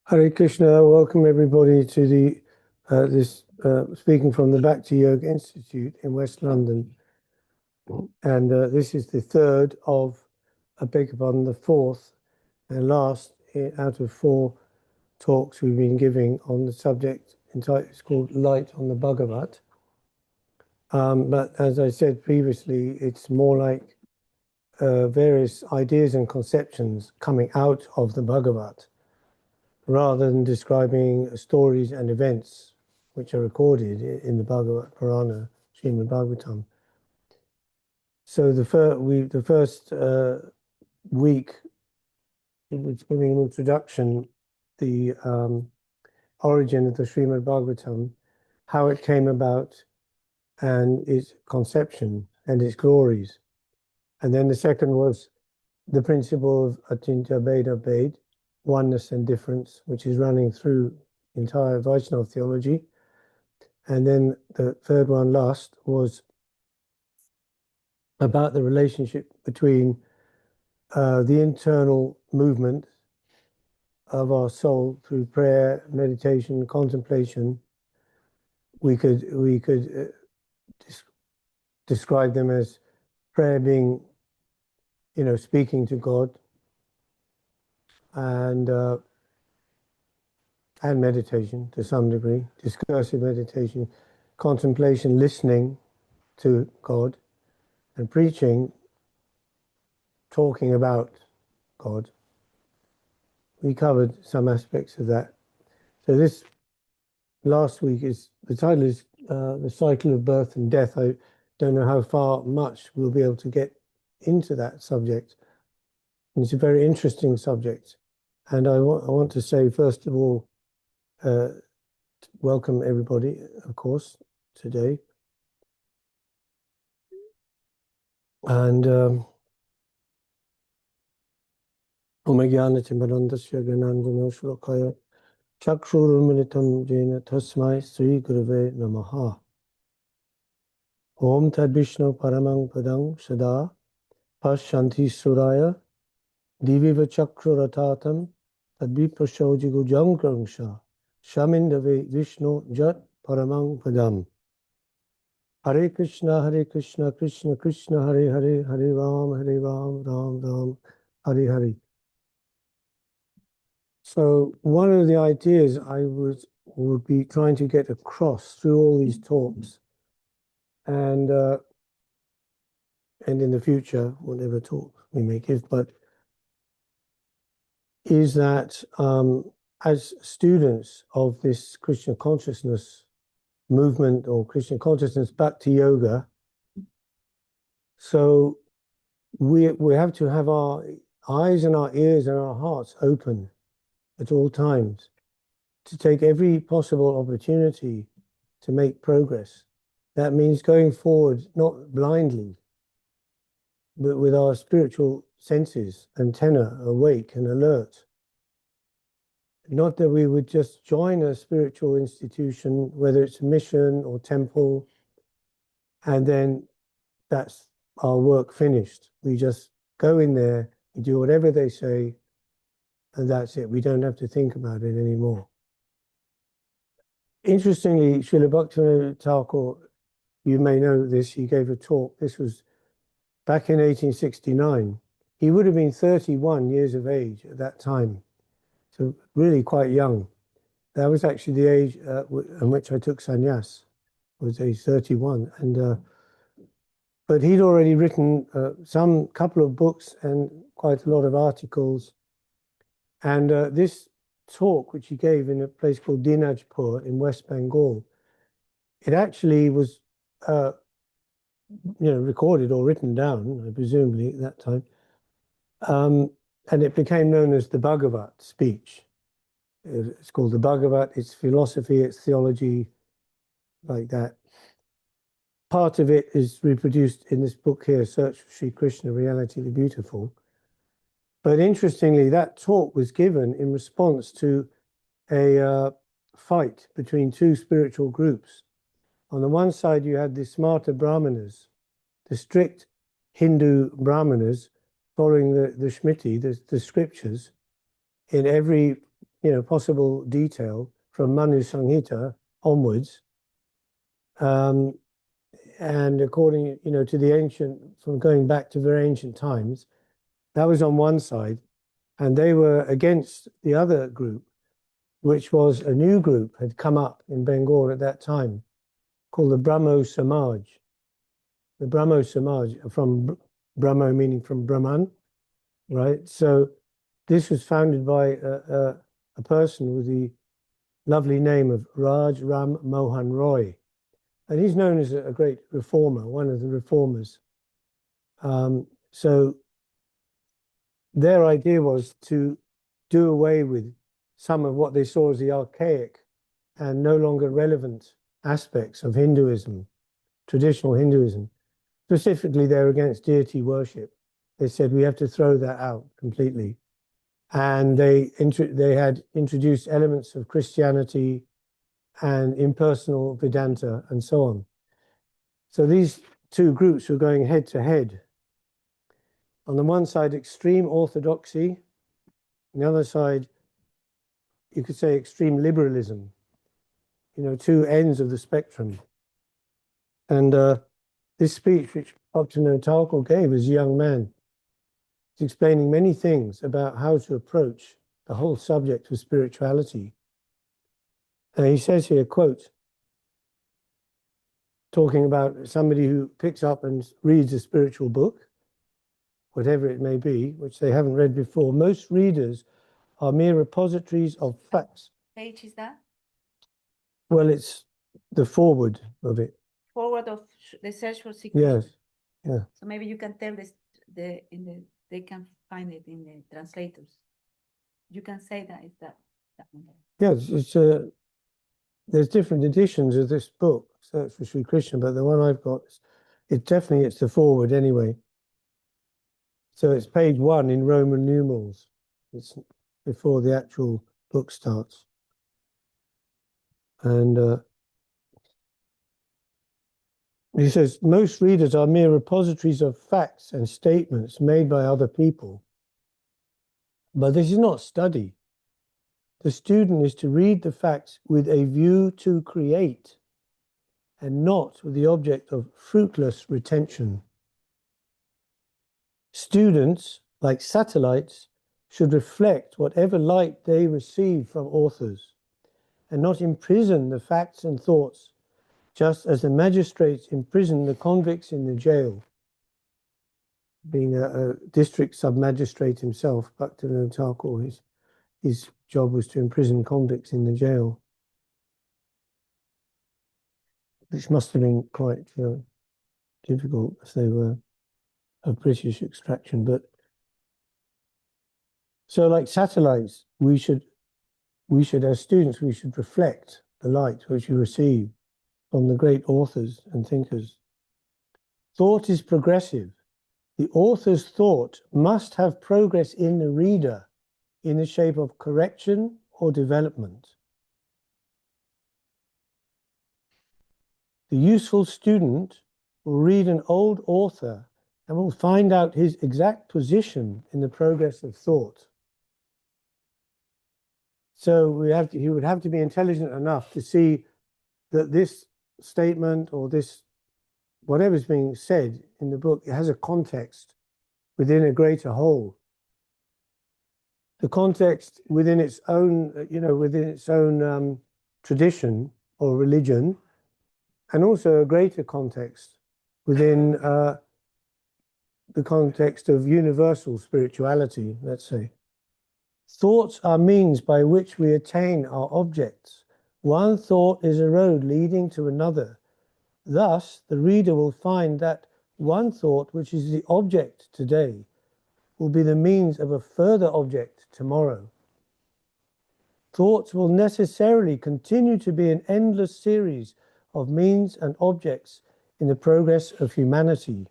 Hare Krishna, welcome everybody to this speaking from the Bhakti Yoga Institute in West London, and this is the third of, I beg your pardon, the fourth and last out of four talks we've been giving on the subject entitled, it's called Light on the Bhagavat. But as I said previously, it's more like various ideas and conceptions coming out of the Bhagavat, rather than describing stories and events which are recorded in the Bhagavat Purana, Srimad Bhagavatam. So the first week, it was giving an introduction, the origin of the Srimad Bhagavatam, how it came about, and its conception and its glories. And then the second was the principle of Atintya Bheda Bhed, oneness and difference, which is running through entire Vaishnava theology. And then the third one, last, was about the relationship between the internal movement of our soul through prayer, meditation, contemplation. We could describe them as prayer being, speaking to God, and meditation to some degree, discursive meditation, contemplation, listening to God, and preaching, talking about God. We covered some aspects of that. So this last week the title is The Cycle of Birth and Death. I don't know how much we'll be able to get into that subject. It's a very interesting subject. And I want to say, first of all, welcome everybody, of course, today. And Omagyanatimarandasya Gananjana Shlokaya Chakshurumilitam Jena Tasmai Sri Gurave Namaha. Om Tad Vishnu Paramang Padang Sada Pashanti Suraya Diviva Chakruratatam Tadviprashojigu Jankrangsha Shamindave Vishnu Jat Paramang Padam. Hare Krishna, Krishna Krishna, Hare Hare, Hare Ram, Ram Ram, Hare Hare. So one of the ideas I would be trying to get across through all these talks, and in the future, whatever talk we may give, but is that as students of this Krishna consciousness movement or Krishna consciousness Bhakti Yoga, so we have to have our eyes and our ears and our hearts open at all times to take every possible opportunity to make progress. That means going forward, not blindly, but with our spiritual senses, antenna, awake and alert. Not that we would just join a spiritual institution, whether it's a mission or temple, and then that's our work finished. We just go in there, we do whatever they say, and that's it. We don't have to think about it anymore. Interestingly, Srila Bhaktivinoda Thakur, you may know this, he gave a talk. This was back in 1869. He would have been 31 years of age at that time, so really quite young. That was actually the age in which I took sannyas, was age 31. And but he'd already written some couple of books and quite a lot of articles. And this talk, which he gave in a place called Dinajpur in West Bengal, it actually was recorded or written down, presumably at that time, and it became known as the Bhagavat speech. It's called the Bhagavat. It's philosophy, it's theology, like that. Part of it is reproduced in this book here, Search for Sri Krishna, Reality the Beautiful. But interestingly, that talk was given in response to a fight between two spiritual groups. On the one side, you had the Smarta Brahmanas, the strict Hindu Brahmanas, following the Smriti, the scriptures, in every possible detail from Manu Samhita onwards. And according, to the ancient, from going back to very ancient times, that was on one side. And they were against the other group, which was a new group, had come up in Bengal at that time, called the Brahmo Samaj. The Brahmo Samaj, from Brahmo meaning from Brahman, right? So this was founded by a person with the lovely name of Raj Ram Mohan Roy. And he's known as a great reformer, one of the reformers. So their idea was to do away with some of what they saw as the archaic and no longer relevant aspects of Hinduism, traditional Hinduism. Specifically, they're against deity worship. They said we have to throw that out completely. And they had introduced elements of Christianity and impersonal Vedanta and so on. So these two groups were going head to head. On the one side, extreme orthodoxy. On the other side, you could say extreme liberalism. Two ends of the spectrum. And this speech, which Bhaktivinoda Thakur gave as a young man, is explaining many things about how to approach the whole subject of spirituality. He says here, quote, talking about somebody who picks up and reads a spiritual book, whatever it may be, which they haven't read before. Most readers are mere repositories of facts. Page is that? Well, it's the forward of it. Forward of the search for secret. Yes, yeah. So maybe you can tell this they can find it in the translators. You can say that it's that one. Yes, there's different editions of this book, Search for Sri Krishna, but the one I've got, it's the forward anyway. So it's page 1 in Roman numerals. It's before the actual book starts. And he says, most readers are mere repositories of facts and statements made by other people. But this is not study. The student is to read the facts with a view to create, and not with the object of fruitless retention. Students, like satellites, should reflect whatever light they receive from authors, and not imprison the facts and thoughts, just as the magistrates imprison the convicts in the jail. Being a district sub-magistrate himself, Bhaktivinoda Thakur, his job was to imprison convicts in the jail, which must have been quite difficult if they were of British extraction. But so, like satellites, we should as students, we should reflect the light which we receive from the great authors and thinkers. Thought is progressive. The author's thought must have progress in the reader in the shape of correction or development. The useful student will read an old author and will find out his exact position in the progress of thought. So he would have to be intelligent enough to see that this statement or this, whatever is being said in the book, it has a context within a greater whole. The context within its own, tradition or religion, and also a greater context within the context of universal spirituality, let's say. Thoughts are means by which we attain our objects. One thought is a road leading to another. Thus, the reader will find that one thought, which is the object today, will be the means of a further object tomorrow. Thoughts will necessarily continue to be an endless series of means and objects in the progress of humanity.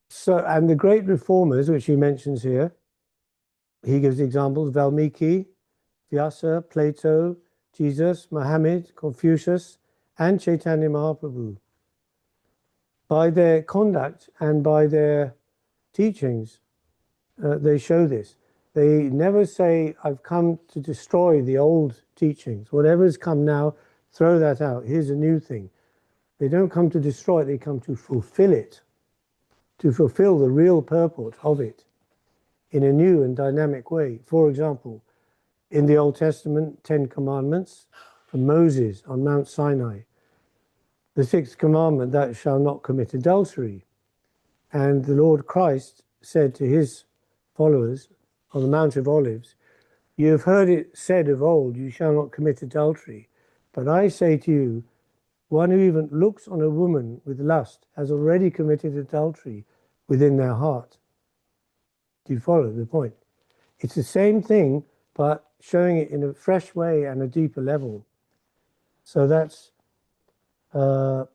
So, and the great reformers, which he mentions here, he gives examples: Valmiki, Vyasa, Plato, Jesus, Muhammad, Confucius, and Chaitanya Mahaprabhu. By their conduct and by their teachings, they show this. They never say, I've come to destroy the old teachings. Whatever's come now, throw that out. Here's a new thing. They don't come to destroy it, they come to fulfill it, to fulfill the real purport of it in a new and dynamic way. For example, in the Old Testament, 10 Commandments from Moses on Mount Sinai. The sixth commandment, thou shalt not commit adultery. And the Lord Christ said to his followers on the Mount of Olives, you have heard it said of old, you shall not commit adultery. But I say to you, one who even looks on a woman with lust has already committed adultery within their heart. Do you follow the point? It's the same thing, but showing it in a fresh way and a deeper level. So that's, then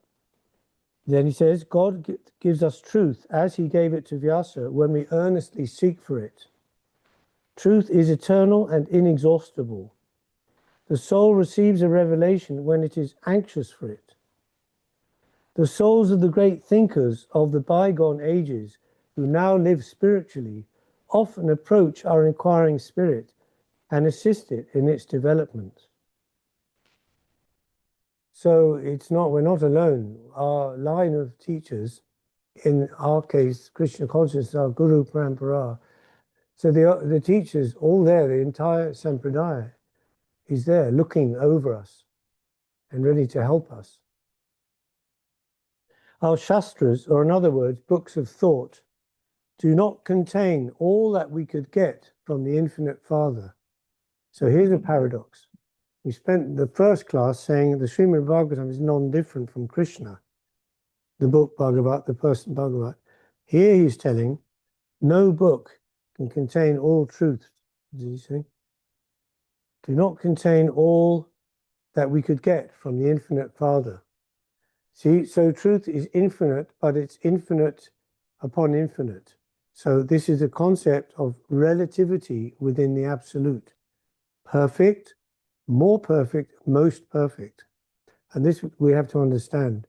he says, God gives us truth as he gave it to Vyasa when we earnestly seek for it. Truth is eternal and inexhaustible. The soul receives a revelation when it is anxious for it. The souls of the great thinkers of the bygone ages who now live spiritually often approach our inquiring spirit and assist it in its development. So we're not alone. Our line of teachers, in our case, Krishna consciousness, our Guru Parampara. So the teachers, all there, the entire Sampradaya is there looking over us and ready to help us. Our Shastras, or in other words, books of thought, do not contain all that we could get from the Infinite Father. So here's a paradox. We spent the first class saying the Srimad Bhagavatam is non-different from Krishna, the book Bhagavat, the person Bhagavat. Here he's telling, no book can contain all truth. Did he say? Do not contain all that we could get from the Infinite Father. See, so truth is infinite, but it's infinite upon infinite. So this is a concept of relativity within the absolute. Perfect, more perfect, most perfect. And this we have to understand.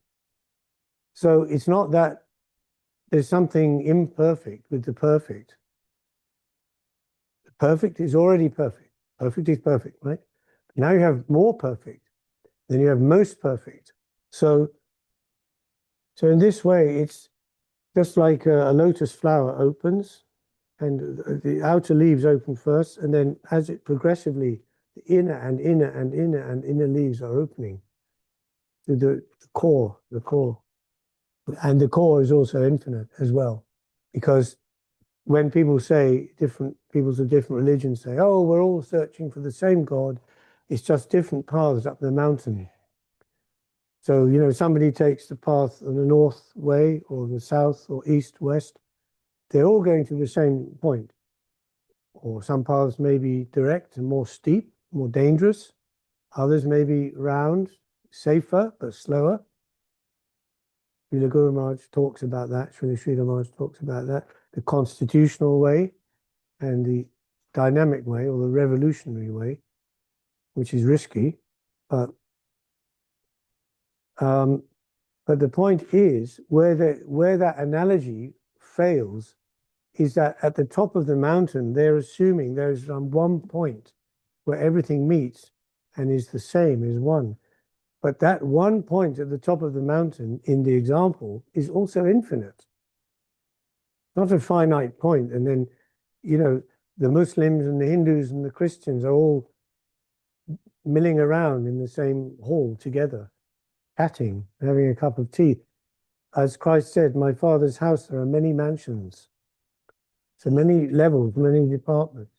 So it's not that there's something imperfect with the perfect. The perfect is already perfect. Perfect is perfect, right? Now you have more perfect, then you have most perfect. So in this way, it's just like a lotus flower opens and the outer leaves open first, and then as it progressively, the inner and inner and inner and inner leaves are opening to the core. And the core is also infinite as well. Because when people say, different peoples of different religions say, oh, we're all searching for the same God, it's just different paths up the mountain. So, somebody takes the path on the north way or the south or east, west, they're all going to the same point. Or some paths may be direct and more steep, more dangerous. Others may be round, safer, but slower. Srila Guru Maharaj talks about that. Srila Maharaj talks about that. The constitutional way and the dynamic way, or the revolutionary way, which is risky. But the point is, where that analogy fails is that at the top of the mountain, they're assuming there's one point where everything meets and is the same, is one. But that one point at the top of the mountain in the example is also infinite. Not a finite point. And then, the Muslims and the Hindus and the Christians are all milling around in the same hall together, chatting, having a cup of tea. As Christ said, my Father's house, there are many mansions. So many levels, many departments.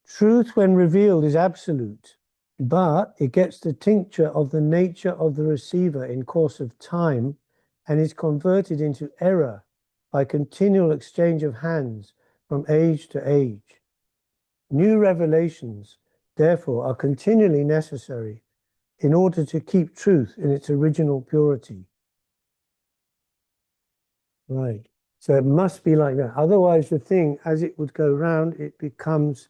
Truth, when revealed, is absolute, but it gets the tincture of the nature of the receiver in course of time and is converted into error by continual exchange of hands from age to age. New revelations, therefore, are continually necessary in order to keep truth in its original purity. Right. So it must be like that. Otherwise, the thing, as it would go round, it becomes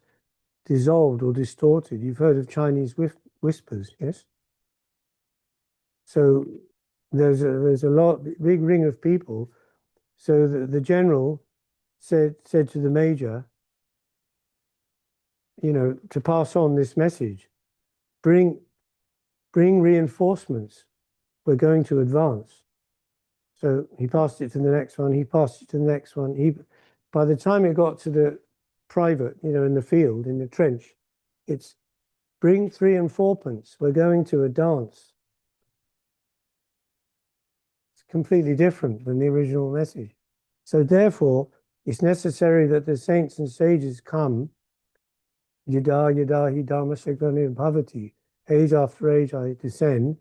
dissolved or distorted. You've heard of Chinese whispers, yes? So there's a big ring of people. So the general said to the major, to pass on this message. Bring reinforcements. We're going to advance. So he passed it to the next one. He passed it to the next one. By the time it got to the private, in the field, in the trench, it's bring 3 and 4 pence. We're going to a dance. It's completely different than the original message. So therefore, it's necessary that the saints and sages come, yada yada hi dharma shakrani bhavati, age after age I descend,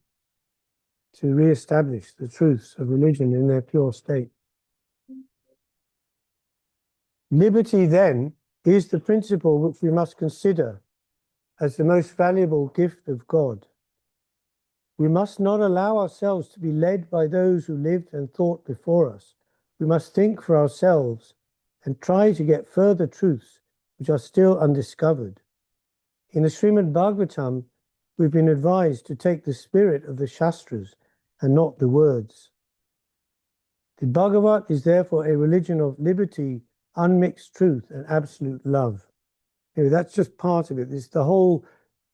to re-establish the truths of religion in their pure state. Liberty, then, is the principle which we must consider as the most valuable gift of God. We must not allow ourselves to be led by those who lived and thought before us. We must think for ourselves and try to get further truths which are still undiscovered. In the Srimad Bhagavatam, we've been advised to take the spirit of the Shastras and not the words. The Bhagavat is therefore a religion of liberty, unmixed truth, and absolute love. That's just part of it. The whole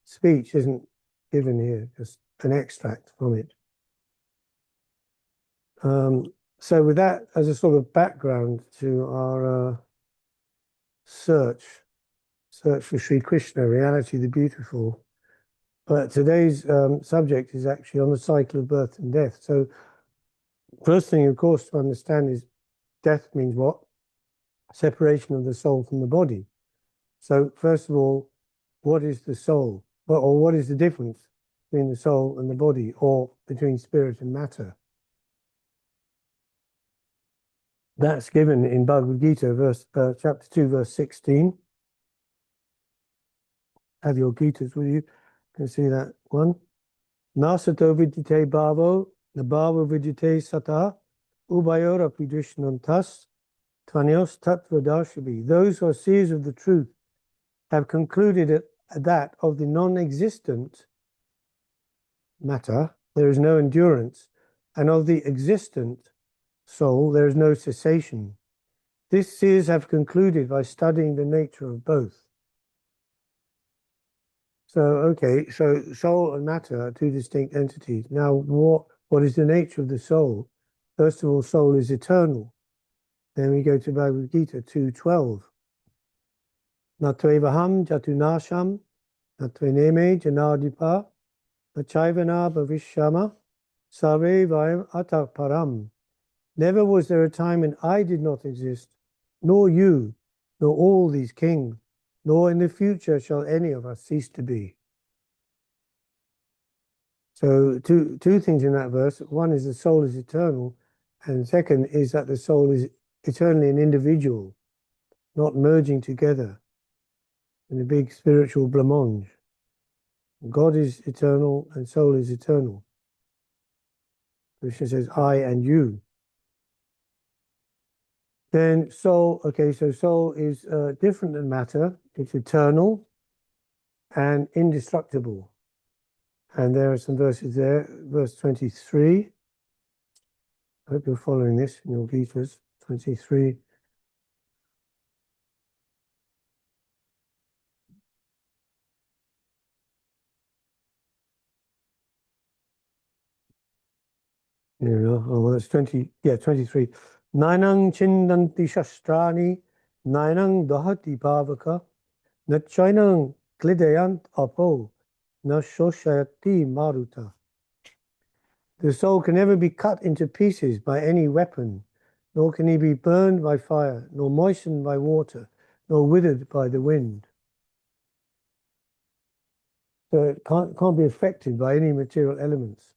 speech isn't given here, just an extract from it. So with that as a sort of background to our search for Sri Krishna, reality, the beautiful. But today's subject is actually on the cycle of birth and death. So first thing, of course, to understand is death means what? Separation of the soul from the body. So first of all, what is the soul? Or what is the difference between the soul and the body, or between spirit and matter? That's given in Bhagavad Gita, chapter 2, verse 16. Have your Gitas with you. You can see that one. Nasato vidyate bhavo, nabhavo vidyate sata, ubayora pidrishnantas, tvanyos tattvadarshabi. Those who are seers of the truth have concluded that of the non-existent matter there is no endurance, and of the existent soul there is no cessation. This seers have concluded by studying the nature of both. So, okay, so soul and matter are two distinct entities. Now, what is the nature of the soul? First of all, soul is eternal. Then we go to Bhagavad Gita 2:12. Natvevaham jatunasham, natveneme janadipa, nachaivana bhavishyama, sarve vayam atah param. Never was there a time when I did not exist, nor you, nor all these kings, nor in the future shall any of us cease to be. So two things in that verse. One is the soul is eternal, and second is that the soul is eternally an individual, not merging together in a big spiritual blancmange. God is eternal and soul is eternal. Krishna says, I and you. Then soul, okay, so soul is different than matter. It's eternal and indestructible. And there are some verses there. Verse 23. I hope you're following this in your Gitas. 23. There we go. Oh, well, that's 20. Yeah, 23. Nainang chindanti shastrani, nainang dahati pavaka, na chainang klidayant apo, na shoshayati maruta. The soul can never be cut into pieces by any weapon, nor can he be burned by fire, nor moistened by water, nor withered by the wind. So it can't be affected by any material elements.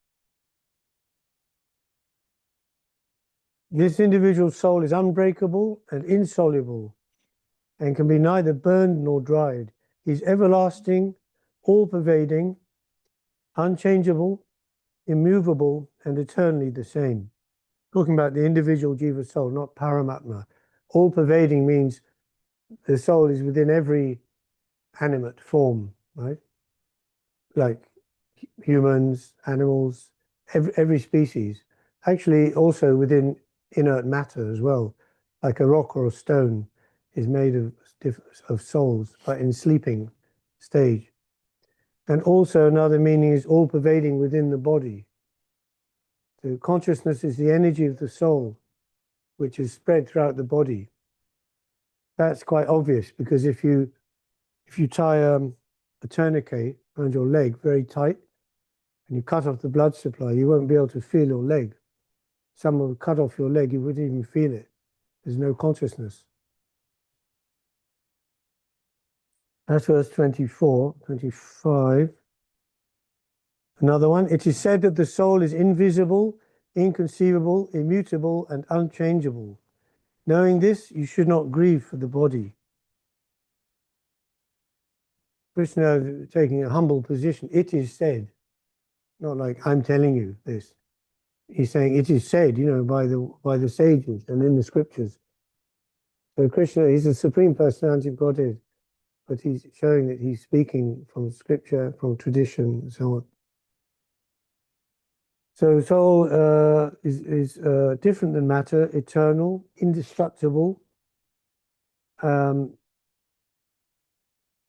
This individual soul is unbreakable and insoluble, and can be neither burned nor dried. He's everlasting, all-pervading, unchangeable, immovable, and eternally the same. Talking about the individual jiva soul, not paramatma. All-pervading means the soul is within every animate form, right? Like humans, animals, every species. Actually, also within inert matter as well. Like a rock or a stone is made of souls, but in sleeping, stage. And also another meaning is all pervading within the body. So consciousness is the energy of the soul, which is spread throughout the body. That's quite obvious because if you tie a tourniquet around your leg very tight and you cut off the blood supply, you won't be able to feel your leg. Someone would cut off your leg, you wouldn't even feel it. There's no consciousness. That's verse 24, 25. Another one. It is said that the soul is invisible, inconceivable, immutable, and unchangeable. Knowing this, you should not grieve for the body. Krishna taking a humble position. It is said, not like I'm telling you this. He's saying it is said, by the sages and in the scriptures. So Krishna, he's the Supreme Personality of Godhead, but he's showing that he's speaking from scripture, from tradition, and so on. So soul is different than matter, eternal, indestructible, and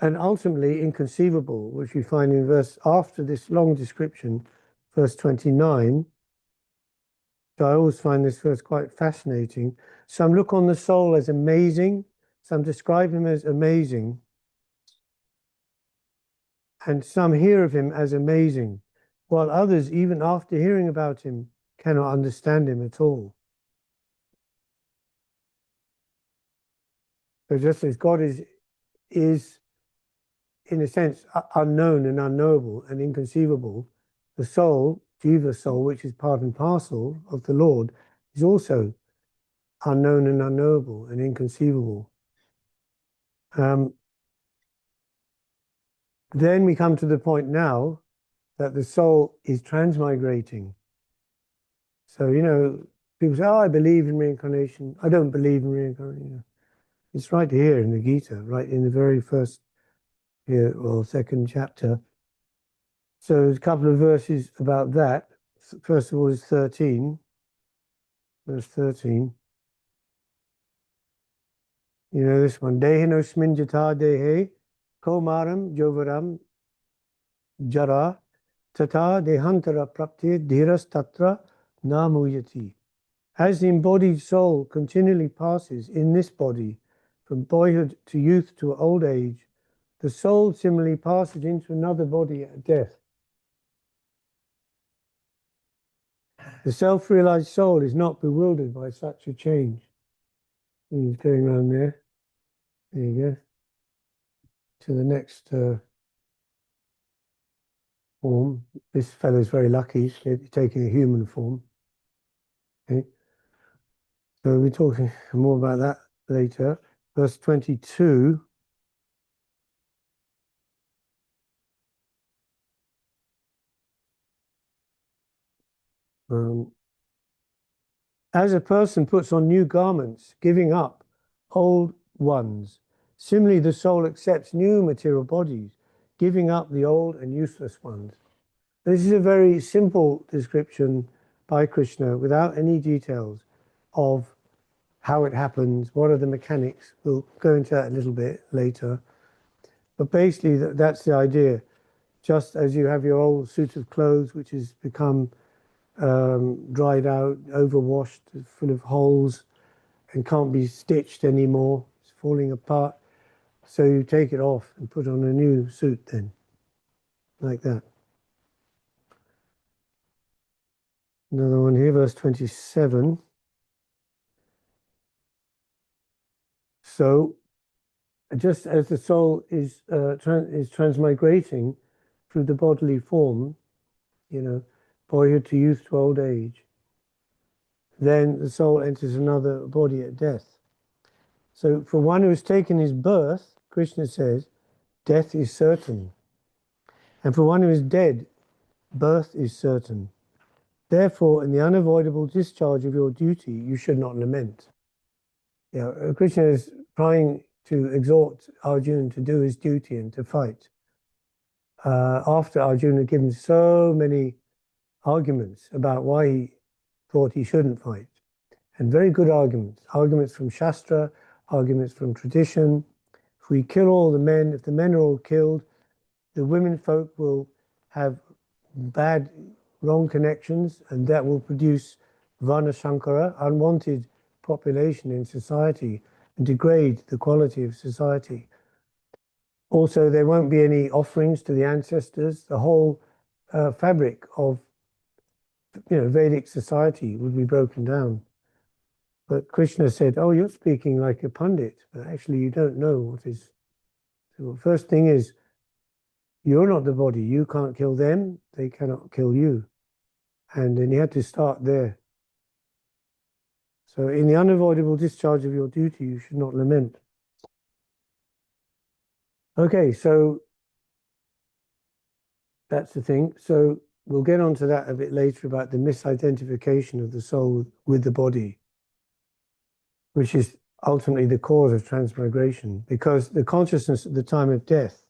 ultimately inconceivable, which we find in verse after this long description, verse 29. So I always find this verse quite fascinating. Some look on the soul as amazing, some describe him as amazing, and some hear of him as amazing, while others, even after hearing about him, cannot understand him at all. So just as God is in a sense unknown and unknowable and inconceivable, the soul, Jiva soul, which is part and parcel of the Lord, is also unknown and unknowable and inconceivable. Then we come to the point now that the soul is transmigrating. So, people say, oh, I believe in reincarnation. I don't believe in reincarnation. It's right here in the Gita, right in the very first second chapter. So there's a couple of verses about that. First of all is 13, verse 13. You know this one. Dehinosmin jata dehe komaram jovaram jara tata dehantara prapti dhiras tatra namuyati. As the embodied soul continually passes in this body from boyhood to youth to old age, the soul similarly passes into another body at death. The self-realized soul is not bewildered by such a change. He's going around there. There you go. To the next form. This fellow's very lucky. He's taking a human form. Okay. So we're talking more about that later. Verse 22. As a person puts on new garments, giving up old ones, similarly the soul accepts new material bodies, giving up the old and useless ones. This is a very simple description by Krishna without any details of how it happens, what are the mechanics. We'll go into that a little bit later. But basically that's the idea. Just as you have your old suit of clothes which has become dried out, overwashed, full of holes and can't be stitched anymore, it's falling apart. So you take it off and put on a new suit then, like that. Another one here, verse 27. So just as the soul is transmigrating through the bodily form, boyhood to youth to old age, then the soul enters another body at death. So for one who has taken his birth, Krishna says, death is certain. And for one who is dead, birth is certain. Therefore, in the unavoidable discharge of your duty, you should not lament. Krishna is trying to exhort Arjuna to do his duty and to fight. After Arjuna had given so many arguments about why he thought he shouldn't fight, and very good arguments from Shastra, arguments from tradition. If we kill all the men, if the men are all killed, the women folk will have bad, wrong connections, and that will produce Varna Shankara, unwanted population in society, and degrade the quality of society. Also, there won't be any offerings to the ancestors. The whole fabric of Vedic society would be broken down. But Krishna said, "Oh, you're speaking like a pundit, but actually you don't know what is." So the first thing is, you're not the body. You can't kill them. They cannot kill you. And then you have to start there. So in the unavoidable discharge of your duty, you should not lament. Okay, so that's the thing. So we'll get onto that a bit later about the misidentification of the soul with the body, which is ultimately the cause of transmigration, because the consciousness at the time of death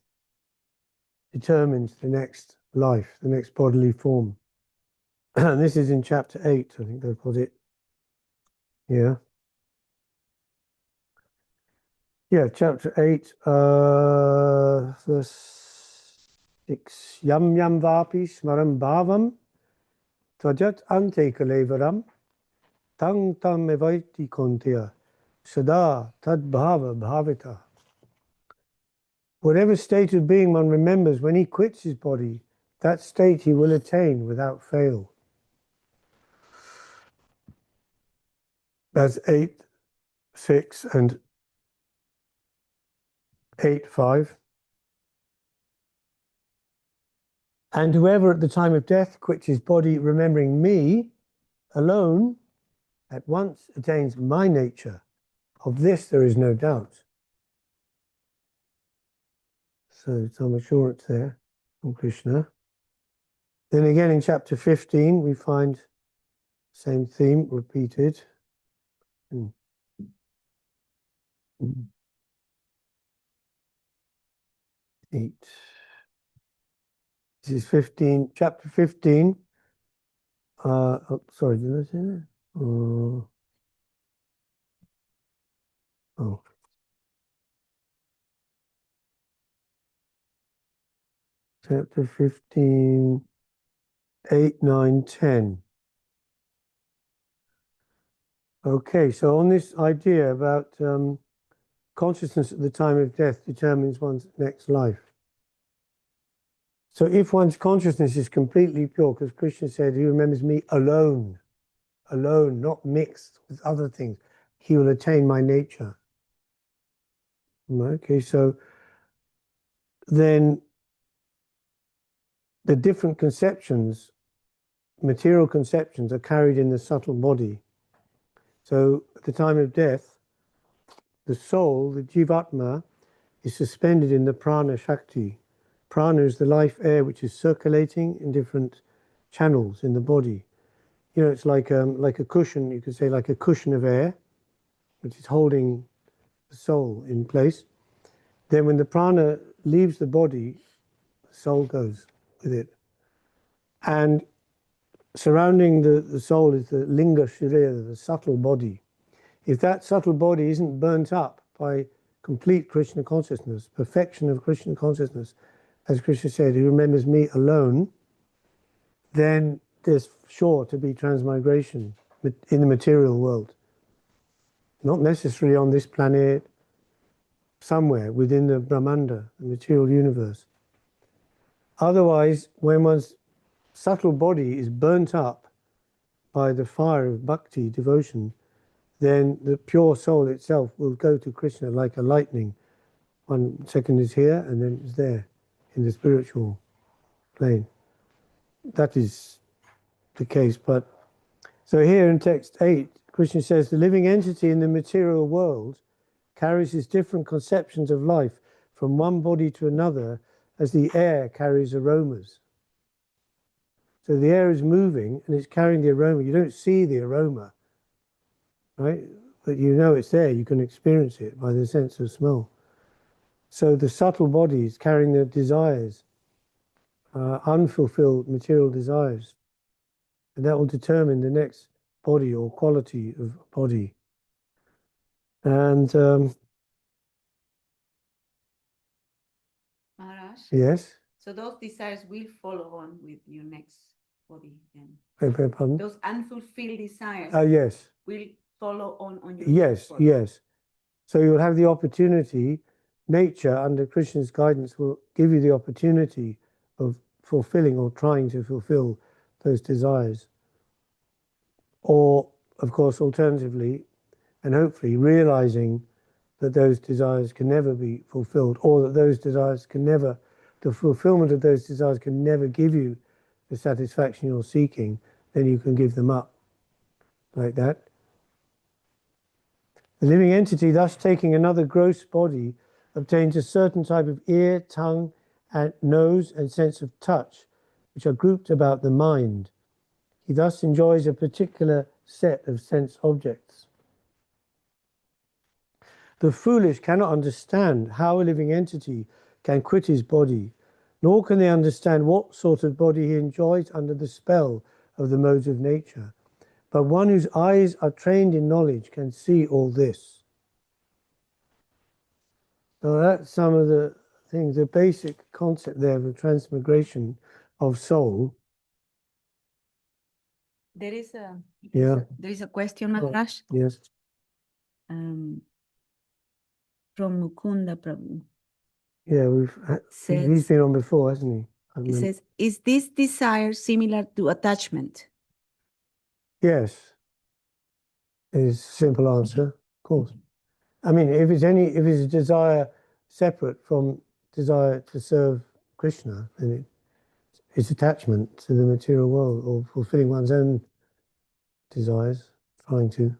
determines the next life, the next bodily form. And this is in chapter 8, I think they put it. Yeah. Yeah, chapter 8, verse 6. Yam yam vapi smaram bhavam tvajat ante kalevaram tang tam evaiti kontya sada tad bhava bhavita. Whatever state of being one remembers when he quits his body, that state he will attain without fail. That's 8, 6 and 8, 5. And whoever at the time of death quits his body remembering me alone at once attains my nature. Of this there is no doubt. So some assurance there from Krishna. Then again in chapter 15 we find same theme repeated. 8. This is 15, chapter 15. Sorry, did I say that? Oh. Chapter 15, 8, 9, 10. Okay, so on this idea about consciousness at the time of death determines one's next life. So if one's consciousness is completely pure, because Krishna said, he remembers me alone, not mixed with other things, he will attain my nature. Okay, so then the different conceptions, material conceptions, are carried in the subtle body. So at the time of death, the soul, the Jivatma, is suspended in the prana shakti. Prana is the life air which is circulating in different channels in the body. It's like a cushion, you could say like a cushion of air, which is holding the soul in place. Then when the prana leaves the body, the soul goes with it. And surrounding the soul is the linga sharira, the subtle body. If that subtle body isn't burnt up by complete Krishna consciousness, perfection of Krishna consciousness, as Krishna said, who remembers me alone, then there's sure to be transmigration in the material world. Not necessarily on this planet, somewhere within the Brahmanda, the material universe. Otherwise, when one's subtle body is burnt up by the fire of bhakti, devotion, then the pure soul itself will go to Krishna like a lightning. 1 second is here and then it's there in the spiritual plane. That is the case. But so here in text 8, Krishna says the living entity in the material world carries his different conceptions of life from one body to another as the air carries aromas. So the air is moving and it's carrying the aroma. You don't see the aroma, right? But you know it's there. You can experience it by the sense of smell. So the subtle body is carrying the desires, unfulfilled material desires. And that will determine the next body or quality of body. And Maharaj, yes, So those desires will follow on with your next body then. Beg pardon? Those unfulfilled desires Yes. will follow on your Yes, next body. yes. So you'll have the opportunity, nature under Krishna's guidance will give you the opportunity of fulfilling or trying to fulfill those desires. Or, of course, alternatively, and hopefully realizing that those desires can never be fulfilled, or that those desires can never, the fulfillment of those desires can never give you the satisfaction you're seeking, then you can give them up like that. The living entity, thus taking another gross body, obtains a certain type of ear, tongue, and nose and sense of touch, which are grouped about the mind. He thus enjoys a particular set of sense objects. The foolish cannot understand how a living entity can quit his body, nor can they understand what sort of body he enjoys under the spell of the modes of nature. But one whose eyes are trained in knowledge can see all this. So that's some of the things, the basic concept there of the transmigration of soul. There is a Yeah. there is a question, Maharaj, Yes. from Mukunda Prabhu. Yeah, he's been on before, hasn't he? He says, is this desire similar to attachment? Yes. Is a simple answer, of course. I mean, if it's a desire separate from desire to serve Krishna, then it's attachment to the material world or fulfilling one's own desires, trying to.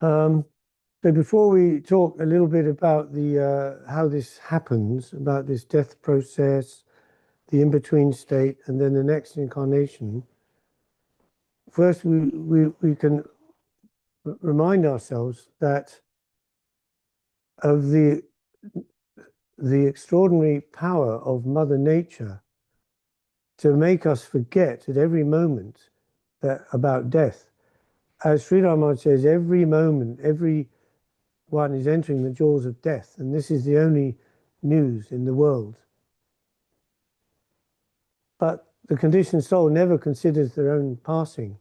So before we talk a little bit about the how this happens, about this death process, the in-between state, and then the next incarnation, first we can remind ourselves that of the extraordinary power of Mother Nature to make us forget at every moment about death. As Sripad Maharaj says, every moment, every one is entering the jaws of death, and this is the only news in the world. But the conditioned soul never considers their own passing.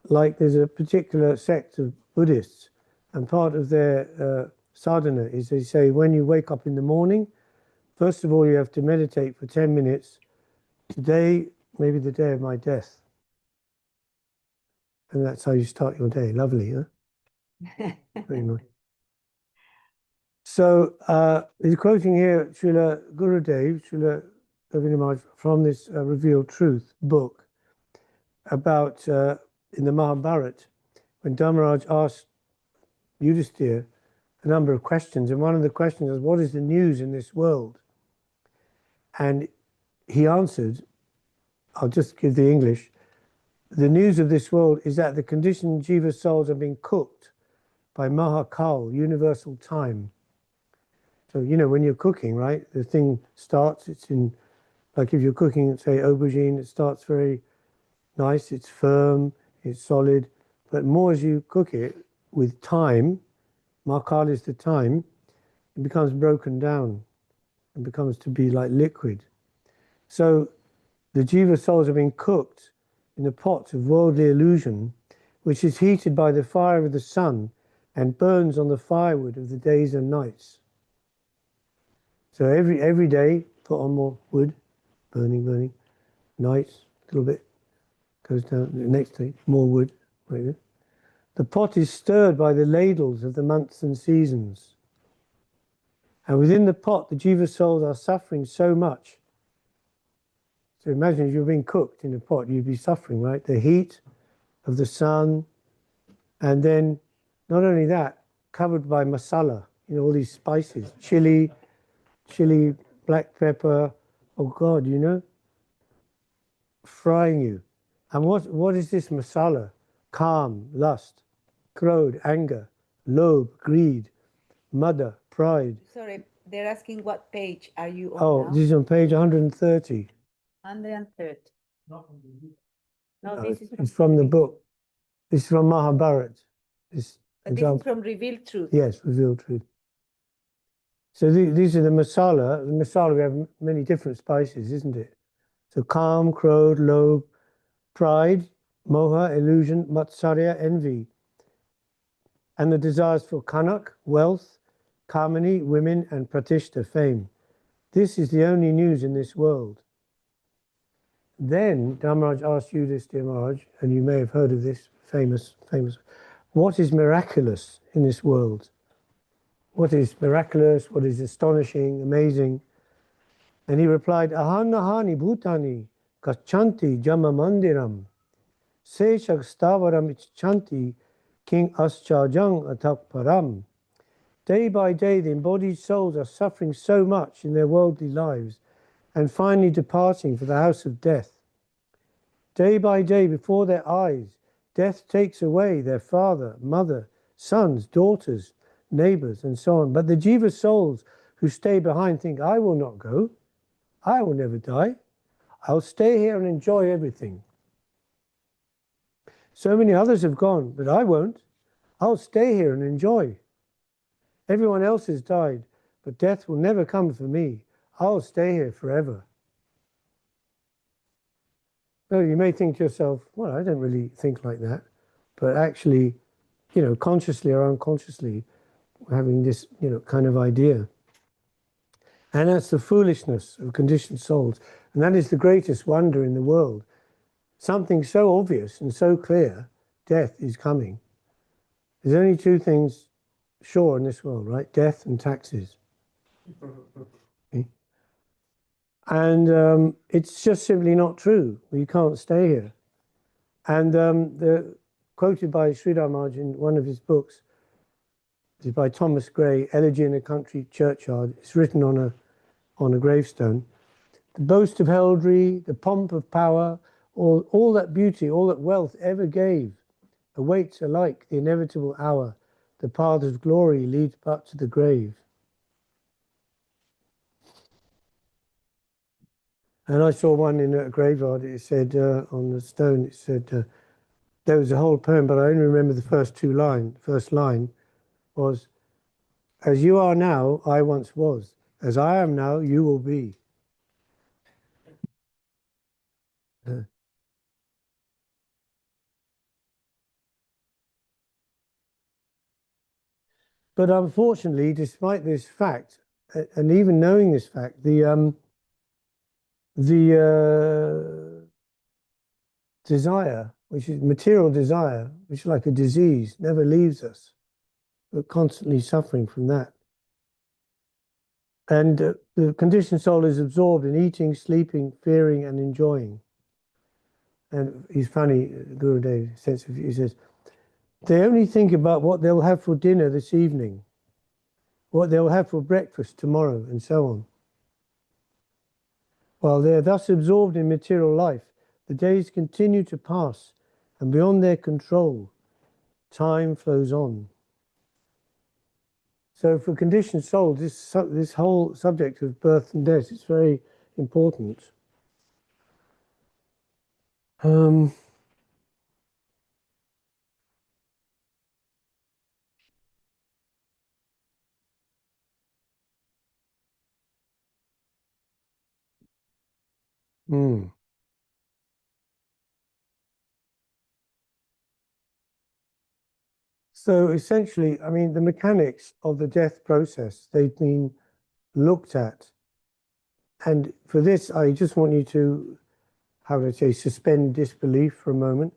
Like there's a particular sect of Buddhists, and part of their sadhana is they say when you wake up in the morning, first of all you have to meditate for 10 minutes. Today may be the day of my death. And that's how you start your day. Lovely, huh? Very nice. So he's quoting here Srila Gurudev, Srila Govinda Maharaj, from this Revealed Truth book about in the Mahabharat, when Dharmaraj asked Yudhisthira a number of questions, and one of the questions was, what is the news in this world? And he answered, I'll just give the English, the news of this world is that the conditioned jiva souls are being cooked by Mahakal, universal time. So, you know, when you're cooking, right, the thing starts, it's in, like if you're cooking, say, aubergine, it starts very nice, it's firm, it's solid, but more as you cook it with time, Mahakal is the time, it becomes broken down and becomes to be like liquid. So the jiva souls are being cooked in the pot of worldly illusion, which is heated by the fire of the sun and burns on the firewood of the days and nights. So every day, put on more wood, burning, nights, a little bit, goes down, the next day, more wood, like this. The pot is stirred by the ladles of the months and seasons. And within the pot, the jiva souls are suffering so much. So imagine if you're being cooked in a pot, you'd be suffering, right? The heat of the sun, and then not only that, covered by masala, you know, all these spices, chili, black pepper, oh God, you know, frying you. And what is this masala? Calm, lust, krodh, anger, lobh, greed, mada, pride. Sorry, they're asking what page are you on Oh, now? this is on page 130. 130. No, No, this is it's from the book. This is from Mahabharat. This But this is from Revealed Truth. Yes, Revealed Truth. So these are the masala. The masala, we have many different spices, isn't it? So calm, crowd, lobe, pride, moha, illusion, matsarya, envy, and the desires for kanak, wealth, kamani, women, and pratishta, fame. This is the only news in this world. Then Dharmaraj asked you this, dear Maharaj, and you may have heard of this famous. What is miraculous in this world? What is miraculous? What is astonishing, amazing? And he replied, Ahanahani bhutani gachanti jama mandiram seshak stavaram icchanti king aschajang atak param. Day by day, the embodied souls are suffering so much in their worldly lives and finally departing for the house of death. Day by day, before their eyes, death takes away their father, mother, sons, daughters, neighbors, and so on. But the jiva souls who stay behind think, I will not go. I will never die. I'll stay here and enjoy everything. So many others have gone, but I won't. I'll stay here and enjoy. Everyone else has died, but death will never come for me. I'll stay here forever. So you may think to yourself, well, I don't really think like that. But actually, consciously or unconsciously, having this, kind of idea. And that's the foolishness of conditioned souls. And that is the greatest wonder in the world. Something so obvious and so clear, death is coming. There's only two things sure in this world, right? Death and taxes. Okay? And it's just simply not true. We can't stay here. And quoted by Sripad Maharaj in one of his books, this is by Thomas Gray, Elegy in a Country Churchyard. It's written on a gravestone. The boast of heraldry, the pomp of power, all that beauty, all that wealth ever gave, awaits alike the inevitable hour. The path of glory leads but to the grave. And I saw one in a graveyard. It said on the stone, it said, there was a whole poem, but I only remember the first line was, as you are now, I once was. As I am now, you will be. But unfortunately, despite this fact, and even knowing this fact, the desire, which is material desire, which is like a disease, never leaves us. We're constantly suffering from that. And the conditioned soul is absorbed in eating, sleeping, fearing, and enjoying. And he's funny, Gurudev, he says, they only think about what they'll have for dinner this evening, what they'll have for breakfast tomorrow, and so on. While they are thus absorbed in material life, the days continue to pass, and beyond their control, time flows on. So for conditioned souls, this whole subject of birth and death is very important. Mm. So essentially, I mean, the mechanics of the death process, they've been looked at. And for this, I just want you to, how would I say, suspend disbelief for a moment.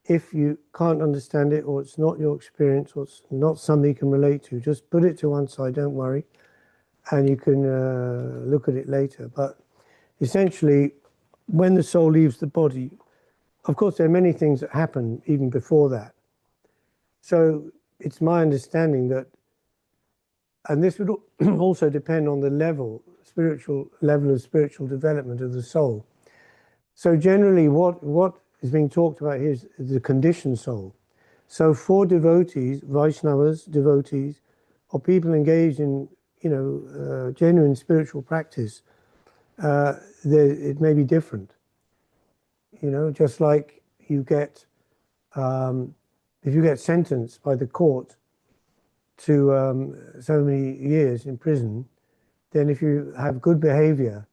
If you can't understand it, or it's not your experience, or it's not something you can relate to, just put it to one side, don't worry, and you can look at it later. But essentially, when the soul leaves the body, of course, there are many things that happen even before that. So it's my understanding that, and this would also depend on the spiritual level of spiritual development of the soul. So generally, what is being talked about here is the conditioned soul. So for devotees, Vaishnavas, devotees, or people engaged in, genuine spiritual practice, it may be different. Just like you get, if you get sentenced by the court to so many years in prison, then if you have good behavior,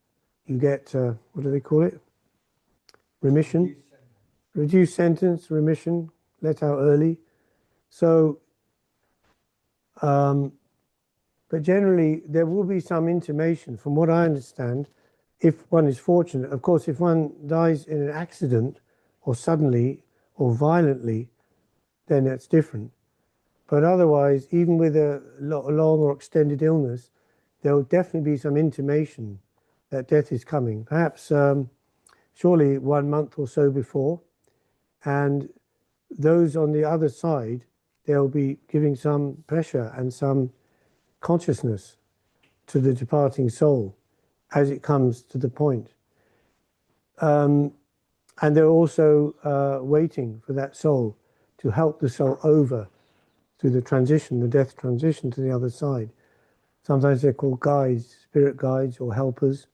you get, what do they call it? Remission? Reduced sentence, remission, let out early. So, but generally there will be some intimation, from what I understand, if one is fortunate. Of course, if one dies in an accident or suddenly or violently, then that's different. But otherwise, even with a long or extended illness, there will definitely be some intimation that death is coming. Perhaps, surely 1 month or so before. And those on the other side, they'll be giving some pressure and some consciousness to the departing soul as it comes to the point. And they're also waiting for that soul to help the soul over through the transition, the death transition to the other side. Sometimes they're called guides, spirit guides or helpers.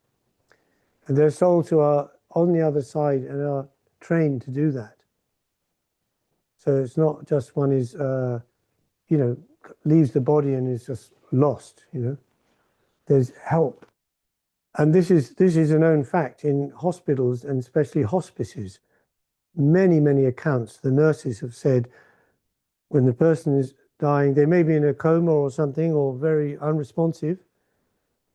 And there are souls who are on the other side and are trained to do that. So it's not just one is, leaves the body and is just lost, There's help. And this is a known fact in hospitals and especially hospices. Many, many accounts, the nurses have said when the person is dying, they may be in a coma or something or very unresponsive.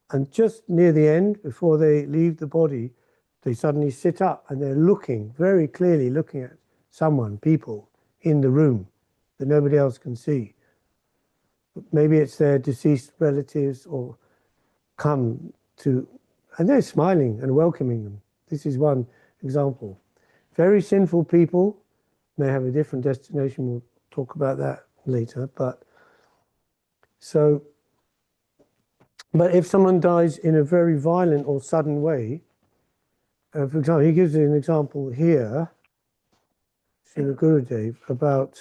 And just near the end, before they leave the body, they suddenly sit up and they're looking, very clearly looking at people in the room that nobody else can see. Maybe it's their deceased relatives or come to, and they're smiling and welcoming them. This is one example. Very sinful people may have a different destination. We'll talk about that later. But if someone dies in a very violent or sudden way, for example, he gives an example here, Srila Gurudev, about,